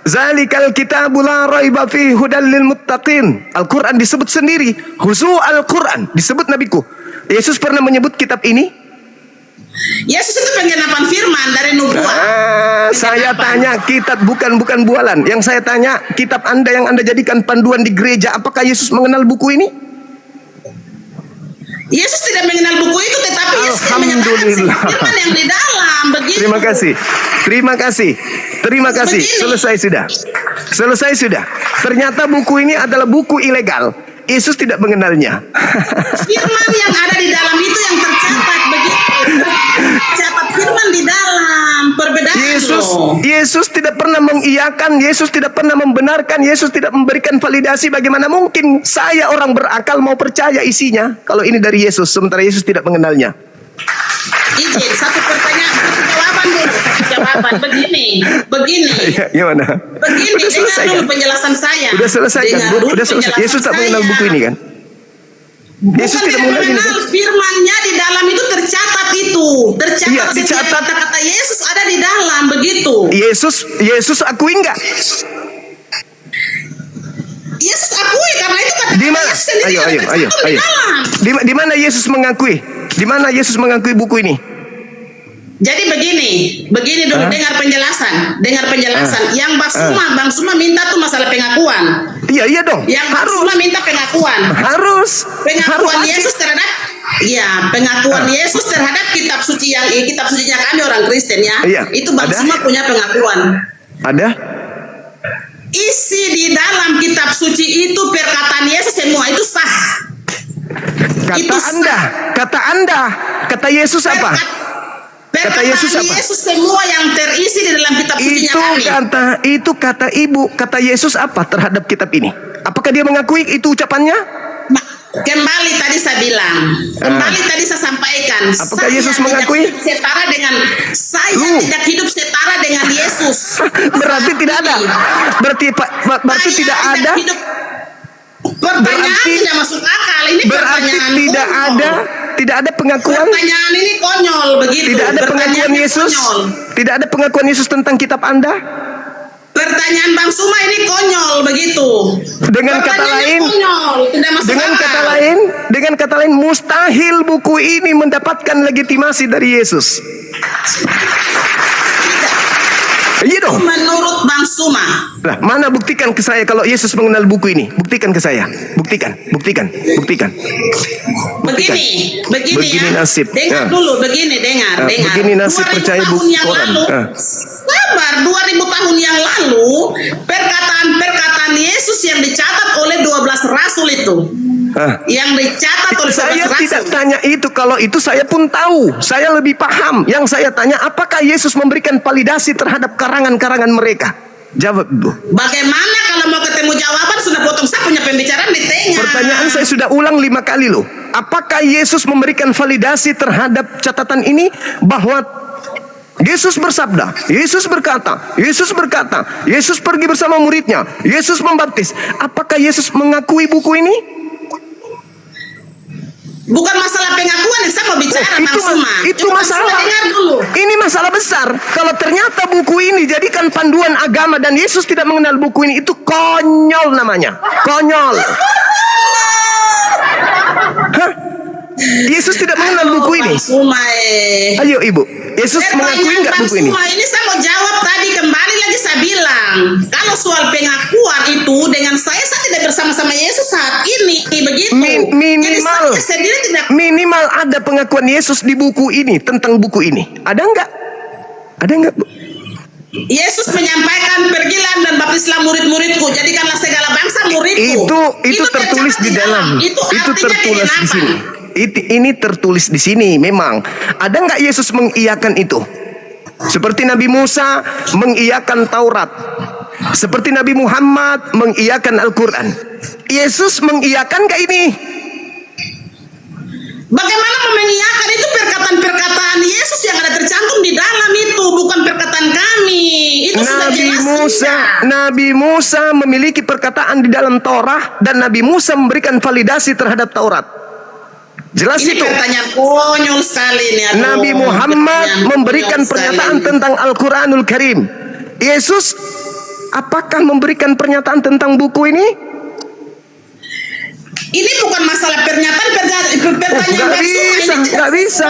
Zalikal kitabul la raiba fihi hudal lil muttaqin. Al-Quran disebut sendiri, khusu Al-Quran disebut nabiku. Yesus pernah menyebut kitab ini? Yesus itu penggenapan firman dari nubuat. Saya tanya kitab, bukan bualan. Yang saya tanya, kitab Anda yang Anda jadikan panduan di gereja, apakah Yesus mengenal buku ini? Yesus tidak mengenal buku itu, tetapi Yesus Alhamdulillah. firman yang di dalam. Begitu. Terima kasih. Selesai sudah. Ternyata buku ini adalah buku ilegal. Yesus tidak mengenalnya. Firman yang ada di dalam itu yang tercatat begitu. Catat firman di dalam. Perbedaan Yesus tidak pernah mengiyakan, Yesus tidak pernah membenarkan, Yesus tidak memberikan validasi. Bagaimana mungkin saya orang berakal mau percaya isinya kalau ini dari Yesus sementara Yesus tidak mengenalnya? Izin, satu jawaban begini. Ya, gimana? Begini, dengar dulu penjelasan saya. Udah selesai kan? Yesus tak mengenal buku ini kan? Yesus tidak mengenal ini kan? Firmannya di dalam itu tercatat itu. Iya, Setiap kata-kata Yesus ada di dalam, begitu. Yesus akui enggak? Yesus akui karena itu kata Di mana? Yesus sendiri Ayo. di dalam. Di mana Yesus mengakui? Di mana Yesus mengakui buku ini? Jadi begini dulu, dengar penjelasan. Yang Bang Suma minta tuh masalah pengakuan. Iya dong. Yang Bang Suma minta pengakuan. Pengakuan Yesus terhadap pengakuan Yesus terhadap kitab sucinya kami orang Kristen ya. Iya. Itu Bang Suma punya pengakuan. Ada? Isi di dalam kitab suci itu perkataan Yesus semua itu sah. Kata Anda, kata Yesus apa? Kata Yesus apa? Yesus semua yang terisi di dalam kitab sucinya kami. Itu kata Ibu, kata Yesus apa terhadap kitab ini? Apakah dia mengakui itu ucapannya? Kembali tadi saya bilang, tadi saya sampaikan. Apakah Yesus mengakui? Saya tidak hidup setara dengan Yesus. Berarti tidak ada. Berarti tidak ada. Pertanyaan Berarti- tidak masuk akal. Ini Berarti pertanyaan tidak ada pengakuan, Pertanyaan ini konyol begitu. tidak ada pengakuan Pertanyaannya Yesus, konyol. tidak ada pengakuan Yesus tentang kitab Anda. Pertanyaan Bang Suma ini konyol begitu. Dengan kata Pertanyaannya lain, konyol, tidak masuk akal. dengan kata lain, mustahil buku ini mendapatkan legitimasi dari Yesus. Iya dong. Menurut Bang Suma, Lah, mana buktikan ke saya kalau Yesus mengenal buku ini? Buktikan ke saya. Buktikan. begini Begini ya. nasib. Dengar Ya. dulu, begini, dengar. Begini nasib 2000 percaya tahun buku yang koran. lalu, sabar, 2000 tahun yang lalu, perkataan Yesus yang dicatat oleh 12 rasul itu. Yang dicatat oleh 12 Saya rasul. tidak tanya itu. Kalau itu saya pun tahu. Saya lebih paham. Yang saya tanya, apakah Yesus memberikan validasi terhadap karangan-karangan mereka? Jawab dulu. Bagaimana kalau mau ketemu jawaban sudah potong, saya punya pembicaraan di tengah. Pertanyaan saya sudah ulang 5 kali loh. Apakah Yesus memberikan validasi terhadap catatan ini bahwa Yesus bersabda, Yesus berkata, Yesus pergi bersama muridnya, Yesus membaptis. Apakah Yesus mengakui buku ini? Bukan masalah pengakuan yang saya mau bicara, Bang Suma. itu Cuma masalah. Bang Suma dengar dulu. Ini masalah besar. Kalau ternyata buku ini jadikan panduan agama dan Yesus tidak mengenal buku ini, itu konyol namanya. Konyol. Hah? Yesus tidak mengenal buku ini. Bang Suma, Ayo Ibu, Yesus mengakui nggak buku ini? Bang Suma, ini saya mau jawab tadi, kembali lagi saya bilang, kalau soal pengakuan itu dengan saya tidak bersama-sama Yesus saat ini, begitu. Jadi saya sendiri tidak. Minimal ada pengakuan Yesus di buku ini tentang buku ini. Ada nggak? Ada nggak, Bu? Yesus menyampaikan, pergilah dan baptislah murid-muridku, jadikanlah segala bangsa muridku. Itu tertulis tercatat di dalam. Itu artinya tertulis di kenapa? sini. Ini tertulis di sini memang. Ada nggak Yesus mengiyakan itu? Seperti Nabi Musa mengiyakan Taurat. Seperti Nabi Muhammad mengiyakan Al-Quran. Yesus mengiyakan nggak ini? Bagaimana mengiyakan itu perkataan-perkataan Yesus yang ada tercantum di dalam itu, bukan perkataan kami. Itu sudah jelas. Nabi Musa memiliki perkataan di dalam Taurat dan Nabi Musa memberikan validasi terhadap Taurat. Jelas Ini itu. pertanyaan konyol sekali ini. Aduh, Nabi Muhammad pertanyaan memberikan konyol sekali pernyataan ini. tentang Al-Quranul Karim. Yesus apakah memberikan pernyataan tentang buku ini? Ini bukan masalah pernyataan Nggak bisa.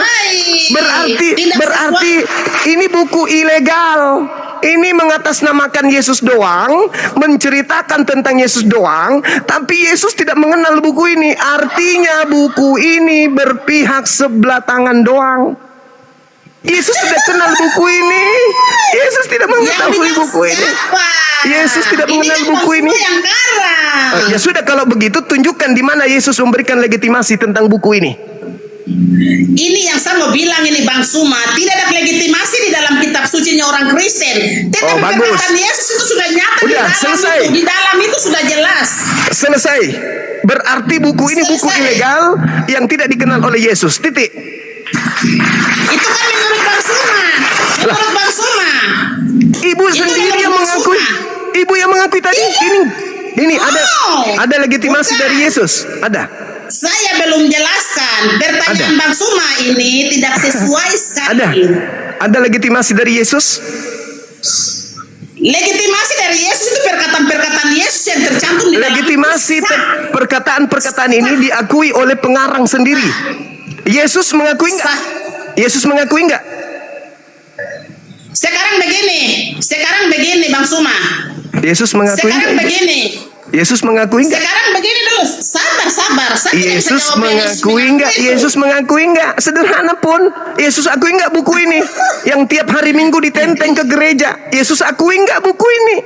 Berarti ini buku ilegal. Ini mengatasnamakan Yesus doang, menceritakan tentang Yesus doang, tapi Yesus tidak mengenal buku ini. Artinya buku ini berpihak sebelah tangan doang. Yesus tidak kenal buku ini. Yesus tidak mengetahui buku ini. Yesus tidak mengenal buku ini. Ya sudah, kalau begitu tunjukkan di mana Yesus memberikan legitimasi tentang buku ini. Ini yang saya mau bilang ini Bang Suma, tidak ada legitimasi di dalam kitab sucinya orang Kristen. Tetapi bagus. perkataan Yesus itu sudah nyata Udah, di dalam selesai. itu. Di dalam itu sudah jelas. Selesai. Berarti buku ini buku ilegal yang tidak dikenal oleh Yesus. Titik. Itu kan menurut Bang Suma. Menurut Bang Suma. Ibu sendiri yang mengakui. Ibu yang mengakui tadi. Ini ada legitimasi Bukan. dari Yesus. Ada. Saya belum jelaskan. Pertanyaan Bang Suma ini tidak sesuai sekali. Ada legitimasi dari Yesus. Legitimasi dari Yesus itu perkataan-perkataan Yesus yang tercantum di dalam Legitimasi Alkitab. perkataan-perkataan ini diakui oleh pengarang sendiri. Yesus mengakui nggak? Yesus mengakui nggak? Sekarang begini Bang Suma. Yesus mengakui Sekarang nggak? begini. Yesus mengakui nggak? Sekarang begini dulu. Sabar. Saya tidak bisa Yesus jawab mengakui Yesus nggak? itu. Yesus mengakui nggak? Sederhana pun. Yesus akui nggak buku ini? Yang tiap hari Minggu ditenteng ke gereja. Yesus akui nggak buku ini?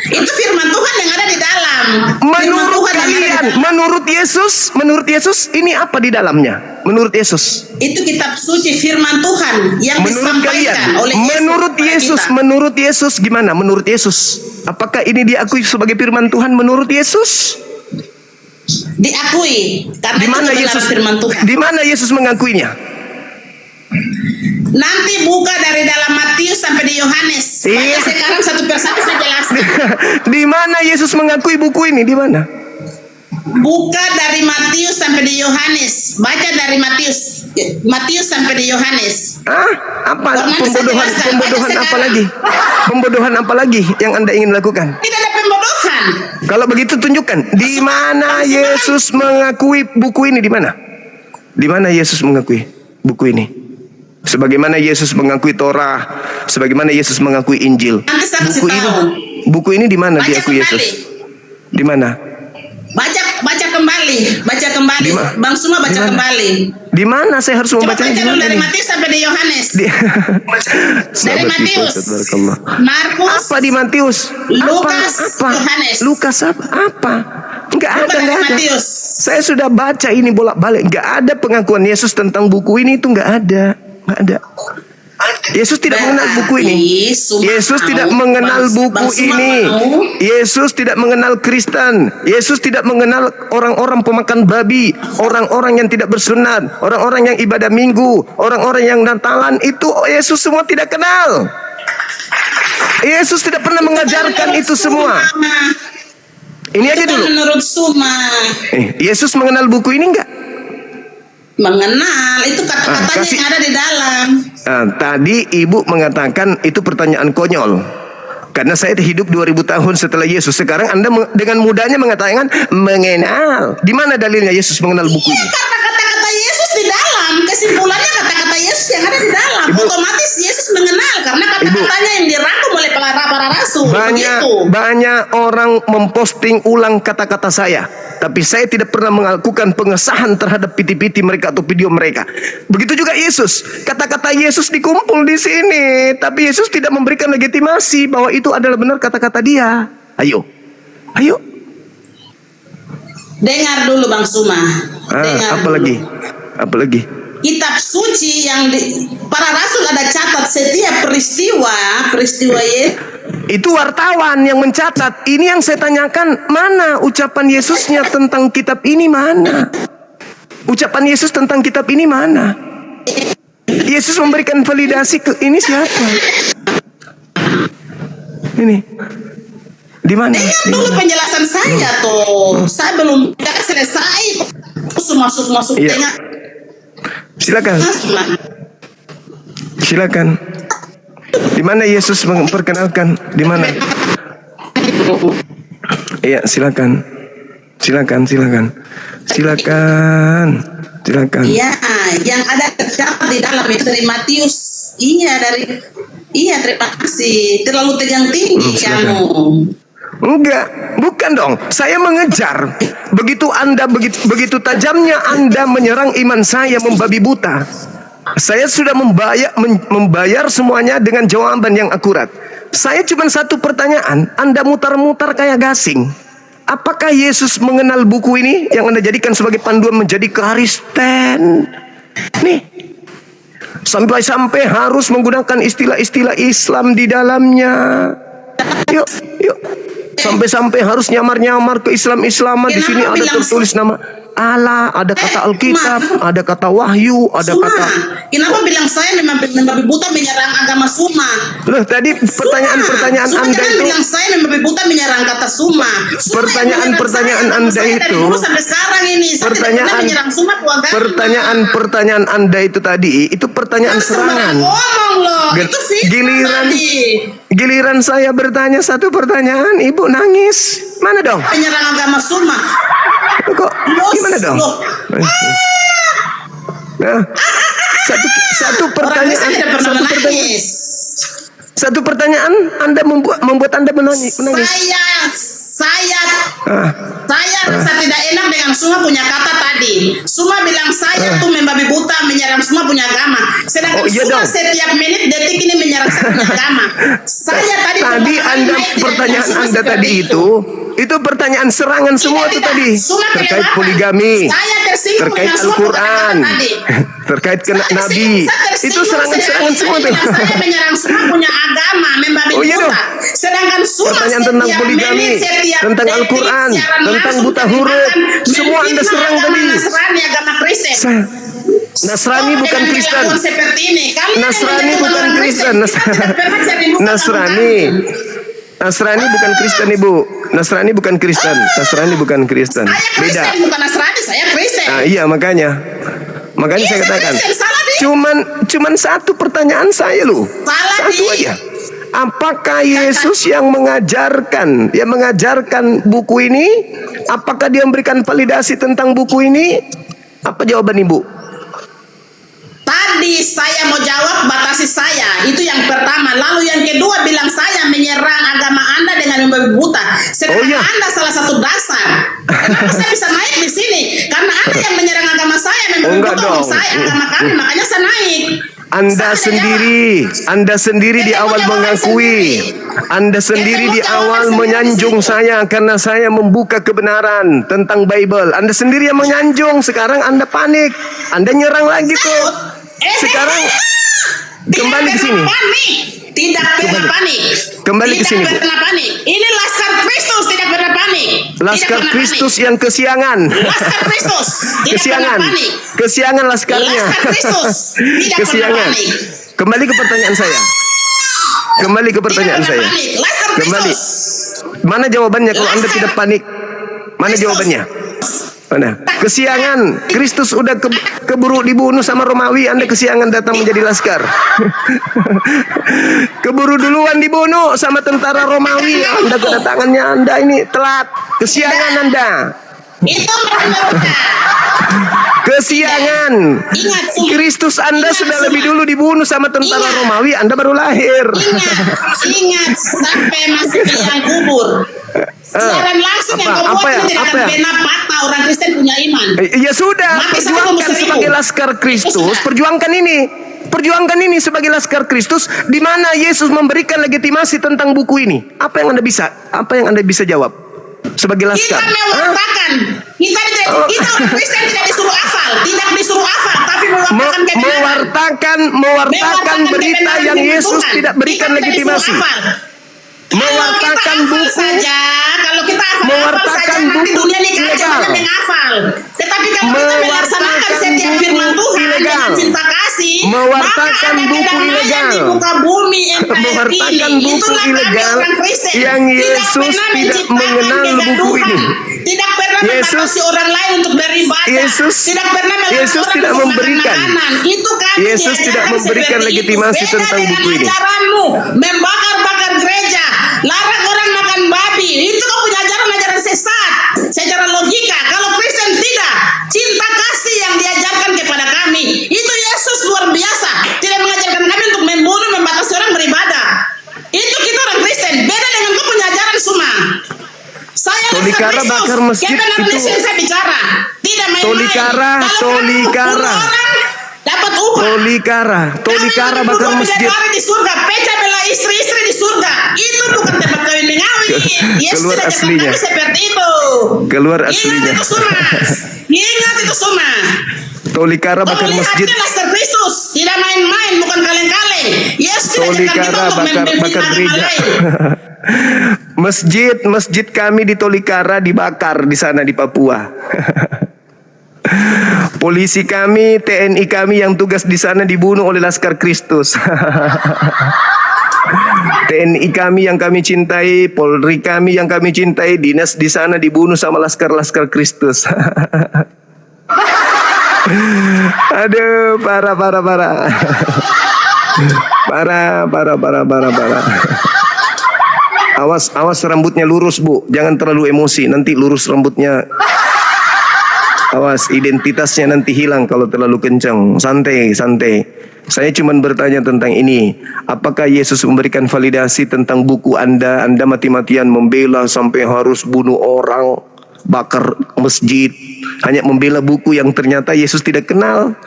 Itu firman Tuhan yang ada di dalam. Menurut kalian, menurut Yesus, ini apa di dalamnya? Menurut Yesus. Itu kitab suci firman Tuhan yang Menurut kalian, disampaikan oleh Yesus. menurut Yesus gimana? Menurut Yesus, apakah ini diakui sebagai firman Tuhan menurut Yesus? Diakui karena Di mana itu benar Yesus? firman Tuhan. Di mana Yesus mengakuinya? Nanti buka dari dalam Matius sampai di Yohanes. Iya. Baca sekarang satu persatu saya jelaskan. Di mana Yesus mengakui buku ini? Di mana? Buka dari Matius sampai di Yohanes. Baca dari Matius sampai di Yohanes. Apa Nanti saya pembodohan jelaskan. pembodohan Baca apa sekarang. lagi? Pembodohan apa lagi yang Anda ingin lakukan? Tidak ada pembodohan. Kalau begitu tunjukkan di mana Yesus mengakui buku ini, di mana? Di mana Yesus mengakui buku ini? Sebagaimana Yesus mengakui Torah, sebagaimana Yesus mengakui Injil. Nanti saya kasih Buku ini, tahu. buku ini di mana Baca diakui kembali. Yesus? Di mana? Baca kembali. Di ma- Bang Suma di baca mana? kembali. Di mana saya harus Coba membacanya? baca Di dulu mana dari nih? Matius sampai di Yohanes. Sahabat Matius. kita, tabarakallah. Markus. Apa di Matius? Lukas, Apa? Yohanes. Lukas apa? Enggak Coba ada, dari enggak ada. Matius. Saya sudah baca ini bolak-balik. Enggak ada pengakuan Yesus tentang buku ini, itu enggak ada. Enggak ada. Yesus tidak mengenal buku ini. Yesus tidak mengenal buku ini. Yesus tidak mengenal Kristen. Yesus tidak mengenal orang-orang pemakan babi, orang-orang yang tidak bersunat, orang-orang yang ibadah minggu, orang-orang yang Natalan. Itu Yesus semua tidak kenal. Yesus tidak pernah mengajarkan itu semua. Ini aja dulu. Menurut Suma. Yesus mengenal buku ini enggak? Mengenal, itu kata-katanya kasih- yang ada di dalam. Tadi ibu mengatakan itu pertanyaan konyol. Karena saya hidup 2000 tahun setelah Yesus. Sekarang Anda dengan mudahnya mengatakan mengenal. Di mana dalilnya Yesus mengenal buku Iya, ini? karena kata-kata Yesus di dalam. Kesimpulannya kata-kata Yesus yang ada di dalam. Ibu. Otomatis Yesus mengenal karena kata-katanya yang dirangkum oleh para rasul. Begitu. Banyak orang memposting ulang kata-kata saya. Tapi saya tidak pernah melakukan pengesahan terhadap piti-piti mereka atau video mereka. Begitu juga Yesus. Kata-kata Yesus dikumpul di sini. Tapi Yesus tidak memberikan legitimasi bahwa itu adalah benar kata-kata dia. Ayo. Dengar dulu Bang Suma. Dengar Apa dulu. lagi? Apa lagi? Kitab suci yang para rasul ada catat setiap peristiwa ya. Itu wartawan yang mencatat. Ini yang saya tanyakan, mana ucapan Yesusnya tentang kitab ini, mana? Ucapan Yesus tentang kitab ini mana? Yesus memberikan validasi ke ini siapa? Ini. Di mana? Dengar dulu penjelasan saya tuh. Saya belum selesai. Masuk Iya. dengar. Silakan. Di mana Yesus memperkenalkan? Di mana? Iya, silakan. Iya, yang ada tercatat di dalam itu dari Matius. Iya, terima kasih. Terlalu tegang tinggi kamu. Enggak, bukan dong. Saya mengejar. Begitu tajamnya Anda menyerang iman saya, membabi buta. Saya sudah membayar semuanya dengan jawaban yang akurat. Saya cuma satu pertanyaan, Anda mutar-mutar kayak gasing. Apakah Yesus mengenal buku ini yang Anda jadikan sebagai panduan menjadi Kristen? Nih, sampai-sampai harus menggunakan istilah-istilah Islam di dalamnya. Yuk. Sampai-sampai harus nyamar-nyamar ke Islam-Islaman. Di sini ada tertulis nama Allah, ada kata Alkitab, ada kata Wahyu, ada Suma, kata. kenapa bilang saya membabi buta menyerang agama Suma? Loh, tadi pertanyaan Suma Anda jangan itu, bilang saya membabi buta menyerang kata Suma. Pertanyaan Anda Saya dari itu, dulu sampai sekarang ini saya tidak pernah menyerang Suma ku agama. pertanyaan Anda itu tadi, itu pertanyaan serangan. Ngomong loh, itu fitnah tadi. Giliran saya bertanya satu pertanyaan, ibu nangis. Mana dong? Menyerang agama Suma. Kok gimana dong? Loh. Nah, satu Orang saya pertanyaan, tidak pernah menangis. satu pertanyaan Anda membuat Anda menangis. Saya Ah, rasa tidak enak dengan Suma punya kata tadi. Suma bilang saya tuh membabi buta menyerang Suma punya agama. Sedangkan Oh, iya Suma dong. setiap menit detik ini menyerang saya punya agama. Saya tadi tadi Anda pertanyaan Anda tadi itu pertanyaan serangan semua itu tadi. Terkait poligami, Saya tersinggung terkait dengan Suma Al-Quran, kata-kata tadi. terkait ke Saya Nabi. tersinggung Itu serangan-serangan semua tuh. Saya menyerang Suma punya agama, membabi Oh, iya buta. dong. Sedangkan Suma Pertanyaan tentang setiap poligami, menit, setiap tentang detik, Al-Quran, siaran tentang langsung buta huruf, terlibat semua Anda menfitnah serang agama tadi. Nasrani, agama Kristen. Nasrani bukan Dengan Kristen. kelakuan seperti ini. Kalian yang Nasrani menjadi bukan orang Kristen. kita tidak pernah cari muka sama Nasrani. kamu. Nasrani bukan Kristen, Ibu. Nasrani bukan Kristen. Nasrani bukan Kristen. Saya Beda. Kristen, bukan Nasrani, saya Kristen. Ah, iya, makanya Iya, saya saya katakan. Kristen, salah dia. Cuman satu pertanyaan saya loh. Salah Satu dia. aja. Apakah Yesus yang mengajarkan buku ini? Apakah dia memberikan validasi tentang buku ini? Apa jawaban Ibu? Tadi saya mau jawab batasi saya, itu yang pertama. Lalu yang kedua bilang saya menyerang agama Anda dengan membabi buta. Sedangkan Oh, iya. Anda salah satu dasar. Kenapa saya bisa naik di sini? Karena Anda yang menyerang agama saya, membabi Enggak buta dong. untuk saya, agama kami, makanya saya naik. Anda sendiri di awal mengakui, Anda sendiri di awal menyanjung saya karena saya membuka kebenaran tentang Bible. Anda sendiri yang menyanjung, sekarang Anda panik, Anda nyerang lagi tuh. Sekarang kembali ke sini. Tidak pernah panik. Kembali ke sini, Bu. Tidak pernah panik. Ini Laskar Kristus tidak pernah panik. Laskar Kristus yang kesiangan. Laskar Kristus tidak Kesiangan. pernah panik. Kesiangan laskarnya. Laskar Kristus tidak Kesiangan. pernah panik. Kembali ke pertanyaan saya. Kembali ke pertanyaan Tidak pernah saya. panik. Laskar Kembali. Kristus. Mana jawabannya kalau Anda Laskar tidak panik? Mana Kristus. jawabannya? Mana? Kesiangan. Kristus udah keburu dibunuh sama Romawi. Anda kesiangan datang menjadi laskar. Keburu duluan dibunuh sama tentara Romawi. Anda kedatangannya Anda ini telat. Kesiangan Anda. Itu menurutnya. Kesiangan. Ingat, Kristus Anda Ingat, sudah Suma. lebih dulu dibunuh sama tentara Ingat. Romawi. Anda baru lahir. Ingat sampai masuk ke liang kubur. Siaran langsung yang kau buat itu tidak akan pernah patah. Orang Kristen punya iman. Ya sudah, Mati satu perjuangkan seribu. sebagai laskar Kristus. Itu sudah. Perjuangkan ini sebagai laskar Kristus, di mana Yesus memberikan legitimasi tentang buku ini. Apa yang Anda bisa jawab sebagai laskar? Kita mewartakan. Kita orang Kristen tidak disuruh hafal, tapi Mewartakan berita kebenaran yang firman Yesus Tuhan. tidak berikan Kita tidak disuruh legitimasi. hafal. Mewartakan Kalau kita hafal buku. saja, kalau kita hafal Mewartakan saja, nanti buku dunia ini kacau ilegal. banyak yang hafal. Tetapi kalau kita melaksanakan Mewartakan setiap buku firman Tuhan ilegal. dengan cinta kasih, Mewartakan maka ada buku kedamaian ilegal. di muka bumi NKRI Mewartakan ini. buku Itulah kami ilegal orang Kristen. yang Yesus Tidak pernah tidak menciptakan mengenal buku kegaduhan. ini. Tidak pernah Yesus- membatasi orang lain untuk beribadah. Yesus- tidak pernah melarang Yesus orang tidak untuk memberikan. makan makanan. Itu kami Yesus tidak diajarkan memberikan seperti legitimasi itu. tentang Beda buku dengan ini. ajaranmu membakar-bakar gereja, larang orang makan babi. Itu kau punya ajaran sesat secara logika. Kalau Kristen tidak, cinta kasih yang diajarkan kepada kami. Itu Yesus luar biasa. Tidak mengajarkan kami untuk membunuh, membatasi orang beribadah. Itu kita orang Kristen. Beda dengan kau punya ajaran Suma. Saya Tolikara bakar masjid itu. saya bicara. Tidak main-main. Tolikara, Kalau kamu Tolikara. bunuh orang, dapat upah. Tolikara bakar Kamu masjid. bidadari di surga, pecah belah istri-istri di surga. Itu bukan tempat kawin mengawi. Yesus Keluar tidak ajarkan aslinya. kami seperti itu. Keluar aslinya. Ingat itu semua. Tolikara bakar Kamu masjid. lihatnya Laskar Kristus. Tidak main-main, bukan kaleng-kaleng. Yesus tidak ajarkan kita Tolikara untuk bakar membimbing agama gereja. lain. Masjid kami di Tolikara dibakar di sana di Papua. Polisi kami, TNI kami yang tugas di sana dibunuh oleh Laskar Kristus. TNI kami yang kami cintai, Polri kami yang kami cintai, dinas di sana dibunuh sama laskar Kristus. Aduh, parah. Parah. Awas rambutnya lurus, Bu. Jangan terlalu emosi, nanti lurus rambutnya. Awas, identitasnya nanti hilang kalau terlalu kencang. Santai. Saya cuma bertanya tentang ini. Apakah Yesus memberikan validasi tentang buku Anda? Anda mati-matian membela sampai harus bunuh orang, bakar masjid, hanya membela buku yang ternyata Yesus tidak kenal.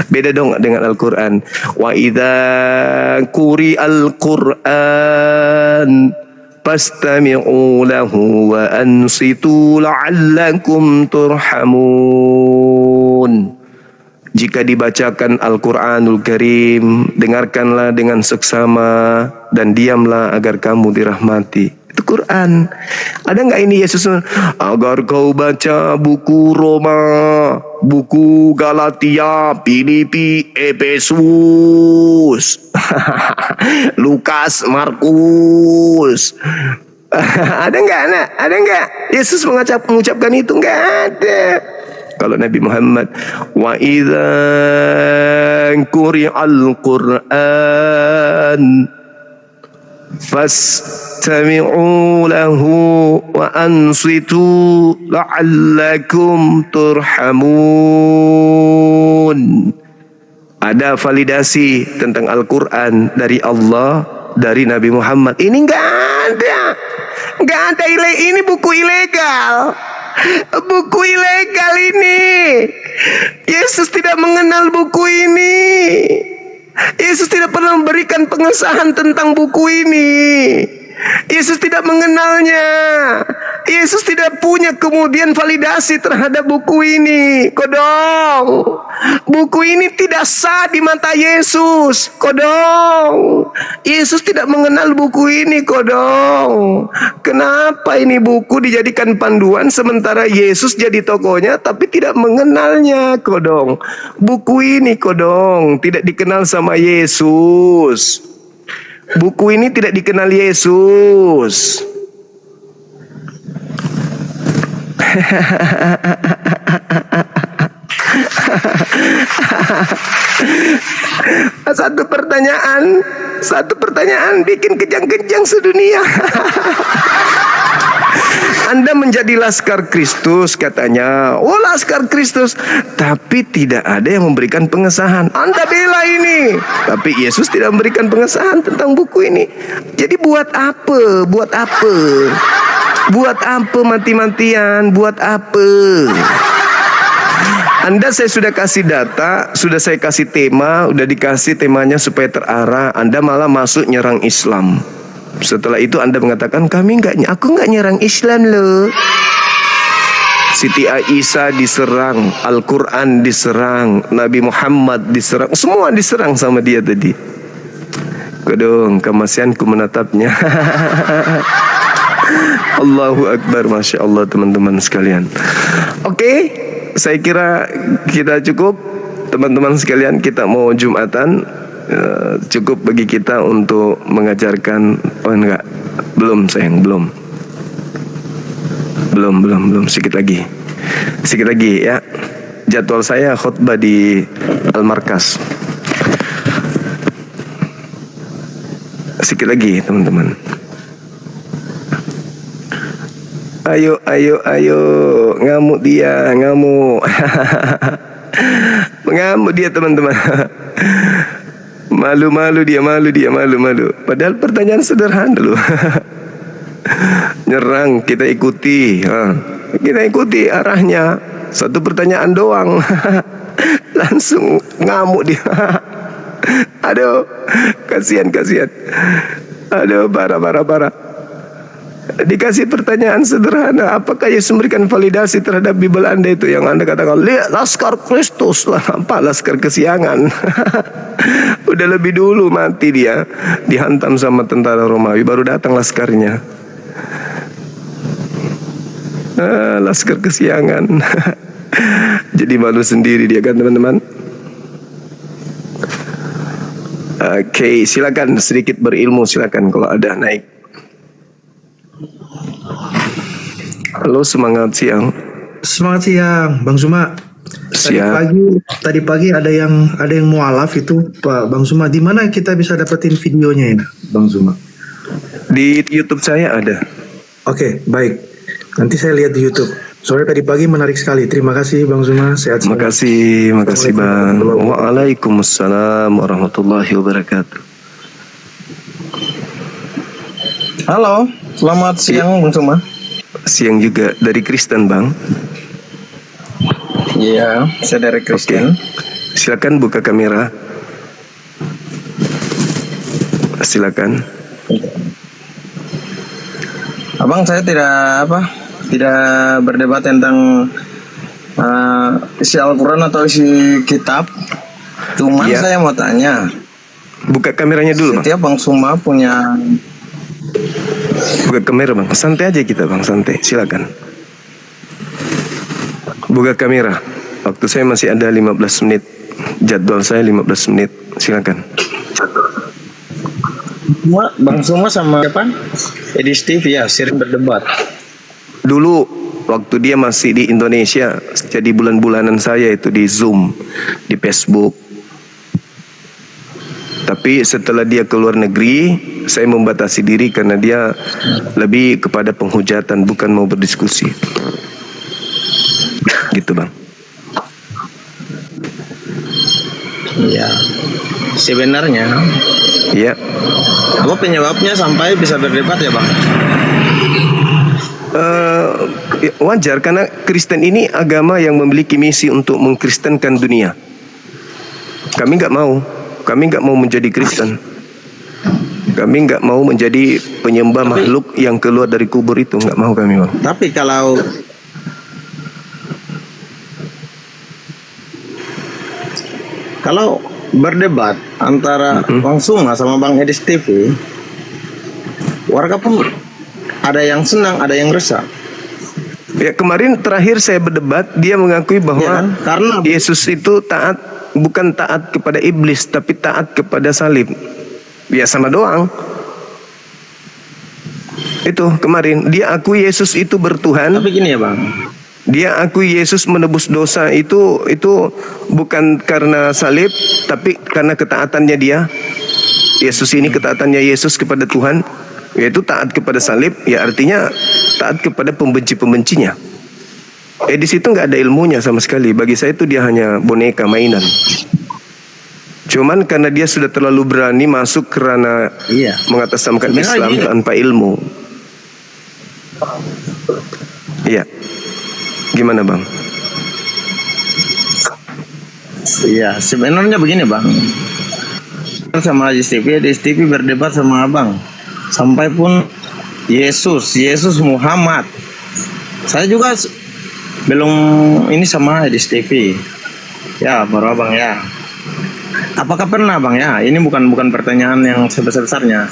Beda dong dengan Al-Quran. Wa idza quri'al Qur'an fastami'u lahu wa ansitu la'allakum turhamun. Jika dibacakan Al-Quranul Karim, dengarkanlah dengan seksama dan diamlah agar kamu dirahmati. Itu Quran. Ada nggak ini Yesus agar kau baca buku Roma, buku Galatia, Filipi, Efesus, Lukas, Markus. Ada nggak, anak? Ada nggak? Yesus mengucapkan itu? Nggak ada. Kalau Nabi Muhammad, wa idza quri'al Qur'an fastami'u lahu wa ansitu la'allakum turhamun. Ada validasi tentang Al-Quran dari Allah, dari Nabi Muhammad. Ini nggak ada. Nggak ada. Ini buku ilegal. Buku ilegal ini. Yesus tidak mengenal buku ini. Yesus tidak pernah memberikan pengesahan tentang buku ini. Yesus tidak mengenalnya. Yesus tidak punya kemudian validasi terhadap buku ini. Kodong. Buku ini tidak sah di mata Yesus. Kodong. Yesus tidak mengenal buku ini. Kodong. Kenapa ini buku dijadikan panduan sementara Yesus jadi tokohnya tapi tidak mengenalnya? Kodong. Buku ini, kodong, tidak dikenal sama Yesus. Buku ini tidak dikenal Yesus. Satu pertanyaan bikin kejang-kejang sedunia. Anda menjadi laskar Kristus katanya. Oh, laskar Kristus. Tapi tidak ada yang memberikan pengesahan. Anda bela ini. Tapi Yesus tidak memberikan pengesahan tentang buku ini. Jadi buat apa? Buat apa? Buat apa mati-matian? Buat apa? Anda saya sudah kasih data, sudah saya kasih tema, udah dikasih temanya supaya terarah. Anda malah masuk nyerang Islam. Setelah itu Anda mengatakan aku nggak nyerang Islam loh. Siti Aisyah diserang, Al-Quran diserang, Nabi Muhammad diserang, semua diserang sama dia tadi. Kodong, kemasianku menatapnya. Allahu Akbar, Masya Allah teman-teman sekalian. Oke, saya kira kita cukup. Teman-teman sekalian, kita mau Jumatan. Cukup bagi kita untuk mengajarkan. Oh enggak, belum sayang, belum sedikit lagi ya. Jadwal saya khutbah di Al-Markas. Sedikit lagi teman-teman. Ayo ngamuk dia, ngamuk. Mengamuk dia teman-teman. Malu dia. Padahal pertanyaan sederhana loh. Nyerang, kita ikuti. Kita ikuti arahnya. Satu pertanyaan doang. Langsung ngamuk dia. Aduh, kasihan. Aduh, parah. Dikasih pertanyaan sederhana, apakah Yesus memberikan validasi terhadap Bible Anda itu yang Anda katakan, lihat laskar Kristus lah, apa laskar kesiangan. Udah lebih dulu mati dia, dihantam sama tentara Romawi, baru datang laskarnya. Laskar kesiangan. Jadi malu sendiri dia kan teman-teman. Oke, silakan sedikit berilmu, silakan kalau ada naik. Halo, semangat siang. Semangat siang, Bang Suma. Siap. Tadi pagi ada yang mualaf itu, Pak Bang Suma. Di mana kita bisa dapetin videonya ya, Bang Suma? Di YouTube saya ada. Oke, baik. Nanti saya lihat di YouTube. Soalnya tadi pagi menarik sekali. Terima kasih Bang Suma. Sehat semua. Makasih Bang. Waalaikumsalam warahmatullahi wabarakatuh. Halo, selamat siang Bang Suma. Siang juga, dari Kristen Bang. Iya, saya dari Kristen. Silakan buka kamera. Silakan. Abang, saya tidak berdebat tentang isi Al-Quran atau isi kitab. Cuman Ya. saya mau tanya. Buka kameranya dulu Bang. Setiap Bang Suma punya. Buka kamera Bang. Santai aja kita Bang, santai. Silakan. Buka kamera. Waktu Waktu saya masih ada 15 menit. Jadwal saya 15 menit. Silakan. Bang Suma sama siapa? Edi Steve ya, sering berdebat. Dulu waktu dia masih di Indonesia, jadi bulan-bulanan saya itu di Zoom, di Facebook. Tapi setelah dia keluar negeri, saya membatasi diri karena dia lebih kepada penghujatan, bukan mau berdiskusi. Gitu Bang. Iya. Sebenarnya, Iya. apa penyebabnya sampai bisa berdebat ya Bang? Wajar karena Kristen ini agama yang memiliki misi untuk mengkristenkan dunia. Kami nggak mau menjadi Kristen. Kami nggak mau menjadi penyembah makhluk yang keluar dari kubur itu, nggak mau kami Bang. Tapi kalau berdebat antara Bang Suma sama Bang Edi TV, warga pun ada yang senang, ada yang resah. Ya kemarin terakhir saya berdebat, dia mengakui bahwa Ya kan? Karena Yesus itu taat, bukan taat kepada iblis, tapi taat kepada salib. Ya sama doang. Itu kemarin dia akui Yesus itu bertuhan. tapi gini ya Bang, Dia akui Yesus menebus dosa itu bukan karena salib, tapi karena ketaatannya dia. Yesus ini ketaatannya Yesus kepada Tuhan, yaitu taat kepada salib, ya artinya taat kepada pembenci-pembencinya. Di situ nggak ada ilmunya sama sekali. Bagi saya itu dia hanya boneka mainan. Cuman karena dia sudah terlalu berani masuk kerana iya. mengatasnamakan Sebenarnya Islam gini. tanpa ilmu. Iya. Gimana Bang? Iya, sebenarnya begini Bang. Sama Edi TV berdebat sama Abang. Sampai pun Yesus Muhammad. Saya juga belum ini sama Edi TV. Ya, baru Abang ya. Apakah pernah Bang ya? Ini bukan pertanyaan yang sebesar-besarnya.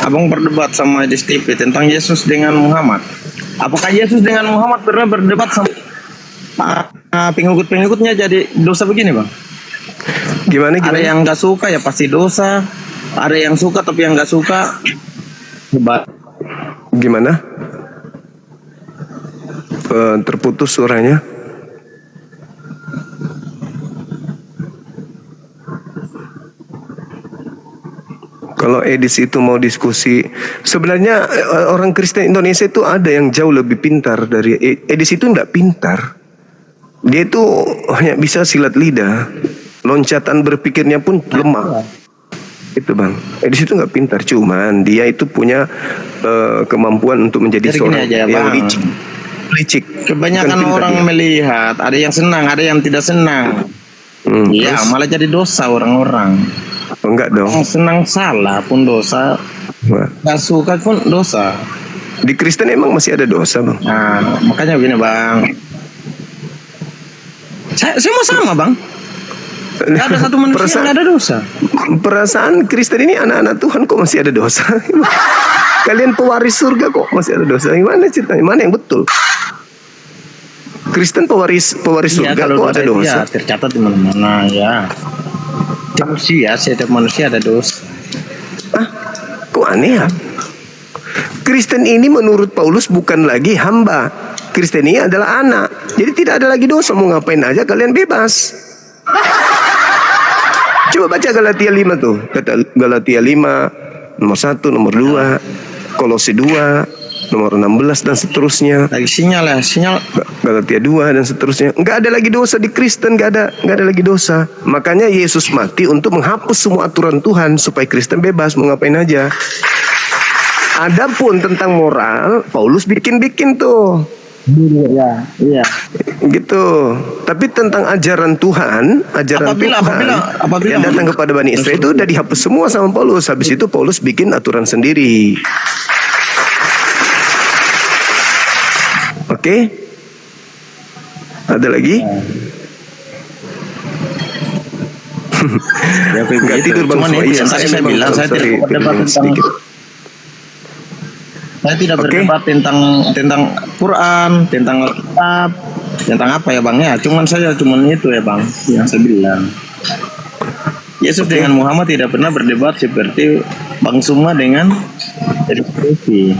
Abang berdebat sama Edi TV tentang Yesus dengan Muhammad. Apakah Yesus dengan Muhammad pernah berdebat sama pengikut-pengikutnya jadi dosa begini Bang? Gimana? Ada yang nggak suka ya pasti dosa. Ada yang suka tapi yang nggak suka hebat. Gimana? Terputus suaranya. Kalau Edis itu mau diskusi, sebenarnya orang Kristen Indonesia itu ada yang jauh lebih pintar dari Edis. Itu enggak pintar. Dia itu hanya bisa silat lidah. Loncatan berpikirnya pun lemah. Itu Bang. Edis itu enggak pintar, cuman dia itu punya kemampuan untuk menjadi Jadi seorang gini aja, yang Bang. licik. Kebanyakan Bukan pintar orang dia. melihat, ada yang senang, ada yang tidak senang. Iya, Terus? malah jadi dosa orang-orang. Oh, enggak dong. Yang senang salah pun dosa, Wah. nggak suka pun dosa. Di Kristen emang masih ada dosa Bang. Nah, makanya begini Bang. Saya mau sama Bang. Nggak ada satu manusia yang nggak ada dosa. Perasaan Kristen ini anak-anak Tuhan kok masih ada dosa? Kalian pewaris surga kok masih ada dosa? Gimana ceritanya? Mana yang betul? Kristen pewaris Iya, surga kalau kok ada itu dosa? ya tercatat di mana-mana ya. Manusia, setiap manusia ada dosa. Kok aneh ya? Kristen ini menurut Paulus bukan lagi hamba. Kristen ini adalah anak. Jadi tidak ada lagi dosa. Mau ngapain aja kalian bebas. Coba baca Galatia 5 tuh. Kata Galatia 5 nomor 1, nomor 2, Kolose 2, nomor 16 dan seterusnya. Lagi sinyal. Galatia 2 dan seterusnya. Enggak ada lagi dosa di Kristen, enggak ada lagi dosa. Makanya Yesus mati untuk menghapus semua aturan Tuhan supaya Kristen bebas mau ngapain aja. Adapun tentang moral, Paulus bikin tuh. Iya. Gitu. Tapi tentang ajaran Tuhan, Apabila yang datang kepada Bani Israel itu udah dihapus semua sama Paulus. Habis itu Paulus bikin aturan sendiri. Oke? Ada lagi? Ya, Nggak tidur Bang Cuman Suai. itu yang tadi saya bilang, saya tidak berdebat tentang Saya tidak Oke. berdebat tentang Quran, tentang kitab, tentang apa ya Bang ya. Cuman itu ya Bang yang saya bilang. Yesus dengan Muhammad tidak pernah berdebat seperti Bang Suma dengan diskusi.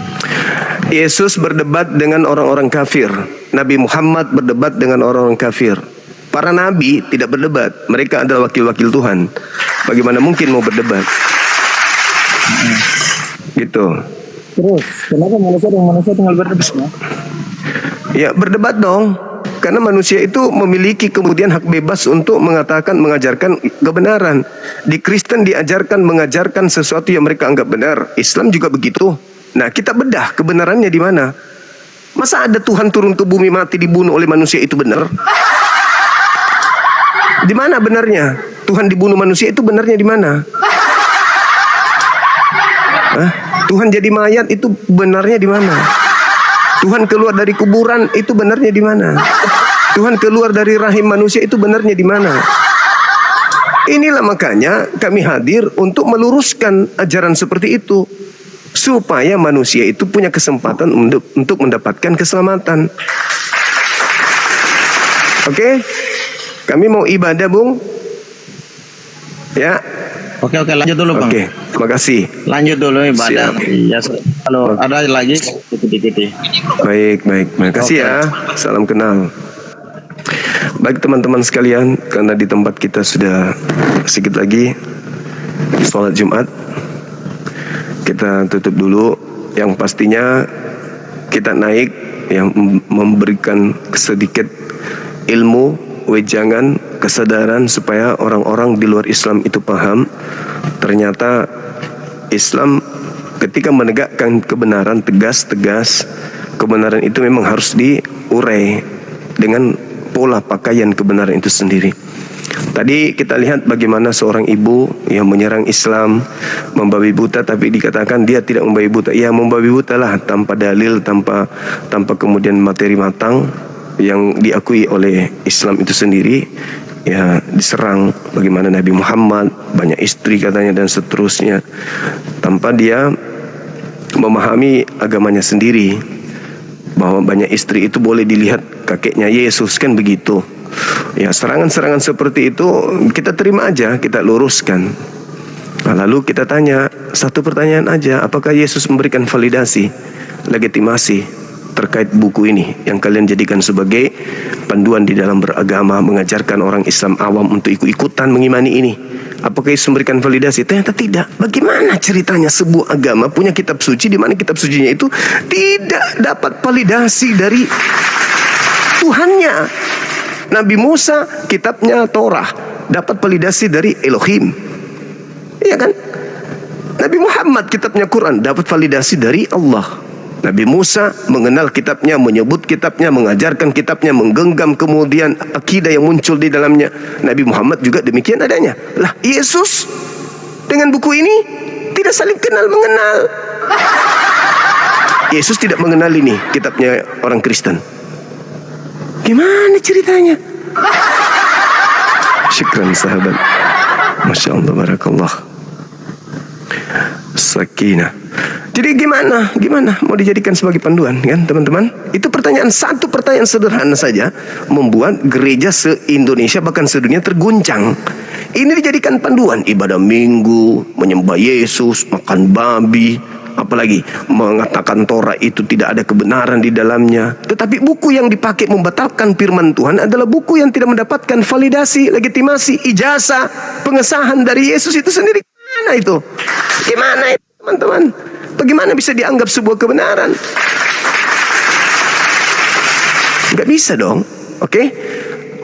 Yesus berdebat dengan orang-orang kafir. Nabi Muhammad berdebat dengan orang-orang kafir. Para nabi tidak berdebat. Mereka adalah wakil-wakil Tuhan. Bagaimana mungkin mau berdebat? Gitu. Terus, kenapa manusia dengan manusia tinggal berdebat ya? Ya berdebat dong. Karena manusia itu memiliki kemudian hak bebas untuk mengatakan, mengajarkan kebenaran. Di Kristen diajarkan, mengajarkan sesuatu yang mereka anggap benar. Islam juga begitu. Nah, kita bedah kebenarannya di mana. Masa ada Tuhan turun ke bumi mati dibunuh oleh manusia itu benar? Di mana benarnya? Tuhan dibunuh manusia itu benarnya di mana? Hah? Tuhan jadi mayat itu benarnya di mana? Tuhan keluar dari kuburan itu benarnya di mana? Tuhan keluar dari rahim manusia itu benarnya di mana? Inilah makanya kami hadir untuk meluruskan ajaran seperti itu, supaya manusia itu punya kesempatan untuk mendapatkan keselamatan. Oke? Kami mau ibadah, Bung. Ya. Oke, lanjut dulu Bang. Oke, terima kasih. Lanjut dulu ibadah. Siap. Iya, kalau ada lagi ikuti. Baik. Terima kasih ya. Salam kenal. Baik teman-teman sekalian, karena di tempat kita sudah sedikit lagi sholat Jumat, kita tutup dulu. Yang pastinya kita naik yang memberikan sedikit ilmu, wejangan, kesadaran supaya orang-orang di luar Islam itu paham. Ternyata Islam ketika menegakkan kebenaran tegas, kebenaran itu memang harus diurai dengan pola pakaian kebenaran itu sendiri. Tadi kita lihat bagaimana seorang ibu yang menyerang Islam, membabi buta, tapi dikatakan dia tidak membabi buta. Ya membabi buta lah, tanpa dalil, tanpa kemudian materi matang yang diakui oleh Islam itu sendiri. Ya diserang bagaimana Nabi Muhammad, banyak istri katanya dan seterusnya, tanpa dia memahami agamanya sendiri, bahwa banyak istri itu boleh dilihat kakeknya Yesus, kan begitu. Ya serangan-serangan seperti itu kita terima aja, kita luruskan. Nah, lalu kita tanya satu pertanyaan aja, apakah Yesus memberikan validasi, legitimasi terkait buku ini yang kalian jadikan sebagai panduan di dalam beragama, mengajarkan orang Islam awam untuk ikut-ikutan mengimani ini? Apakah Yesus memberikan validasi? Ternyata tidak. Bagaimana ceritanya sebuah agama punya kitab suci di mana kitab sucinya itu tidak dapat validasi dari Tuhannya? Nabi Musa kitabnya Torah dapat validasi dari Elohim, iya kan? Nabi Muhammad kitabnya Quran dapat validasi dari Allah. Nabi Musa mengenal kitabnya, menyebut kitabnya, mengajarkan kitabnya, menggenggam kemudian akidah yang muncul di dalamnya. Nabi Muhammad juga demikian adanya. Lah Yesus dengan buku ini tidak saling kenal mengenal. Yesus tidak mengenal ini kitabnya orang Kristen. Gimana ceritanya? Syukran sahabat. Masya Allah, barakallah. Sakinah. Jadi gimana mau dijadikan sebagai panduan, kan teman-teman? Itu satu pertanyaan sederhana saja membuat gereja se-Indonesia bahkan sedunia terguncang. Ini dijadikan panduan ibadah minggu, menyembah Yesus, makan babi, apalagi mengatakan Torah itu tidak ada kebenaran di dalamnya. Tetapi buku yang dipakai membatalkan firman Tuhan adalah buku yang tidak mendapatkan validasi, legitimasi, ijazah, pengesahan dari Yesus itu sendiri. Gimana itu? Gimana itu, teman-teman? Bagaimana bisa dianggap sebuah kebenaran? Nggak bisa dong.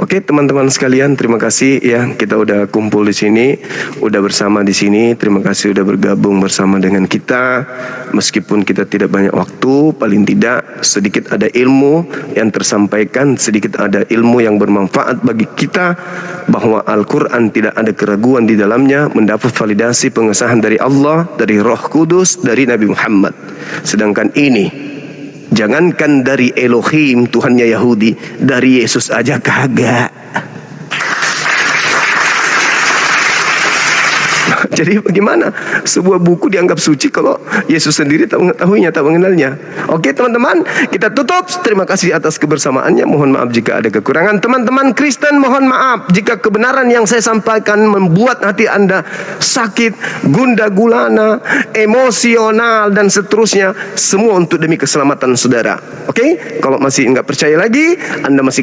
Oke, teman-teman sekalian, terima kasih ya, kita udah kumpul di sini, udah bersama di sini. Terima kasih udah bergabung bersama dengan kita. Meskipun kita tidak banyak waktu, paling tidak sedikit ada ilmu yang tersampaikan, sedikit ada ilmu yang bermanfaat bagi kita, bahwa Al-Quran tidak ada keraguan di dalamnya, mendapat validasi pengesahan dari Allah, dari Roh Kudus, dari Nabi Muhammad. Sedangkan ini jangankan dari Elohim, Tuhannya Yahudi, dari Yesus aja kagak. Jadi bagaimana sebuah buku dianggap suci kalau Yesus sendiri tak mengetahuinya, tak mengenalnya? Oke teman-teman, kita tutup. Terima kasih atas kebersamaannya. Mohon maaf jika ada kekurangan. Teman-teman Kristen, mohon maaf jika kebenaran yang saya sampaikan membuat hati Anda sakit, gundah gulana, emosional dan seterusnya. Semua untuk demi keselamatan saudara. Oke? Kalau masih enggak percaya lagi, Anda masih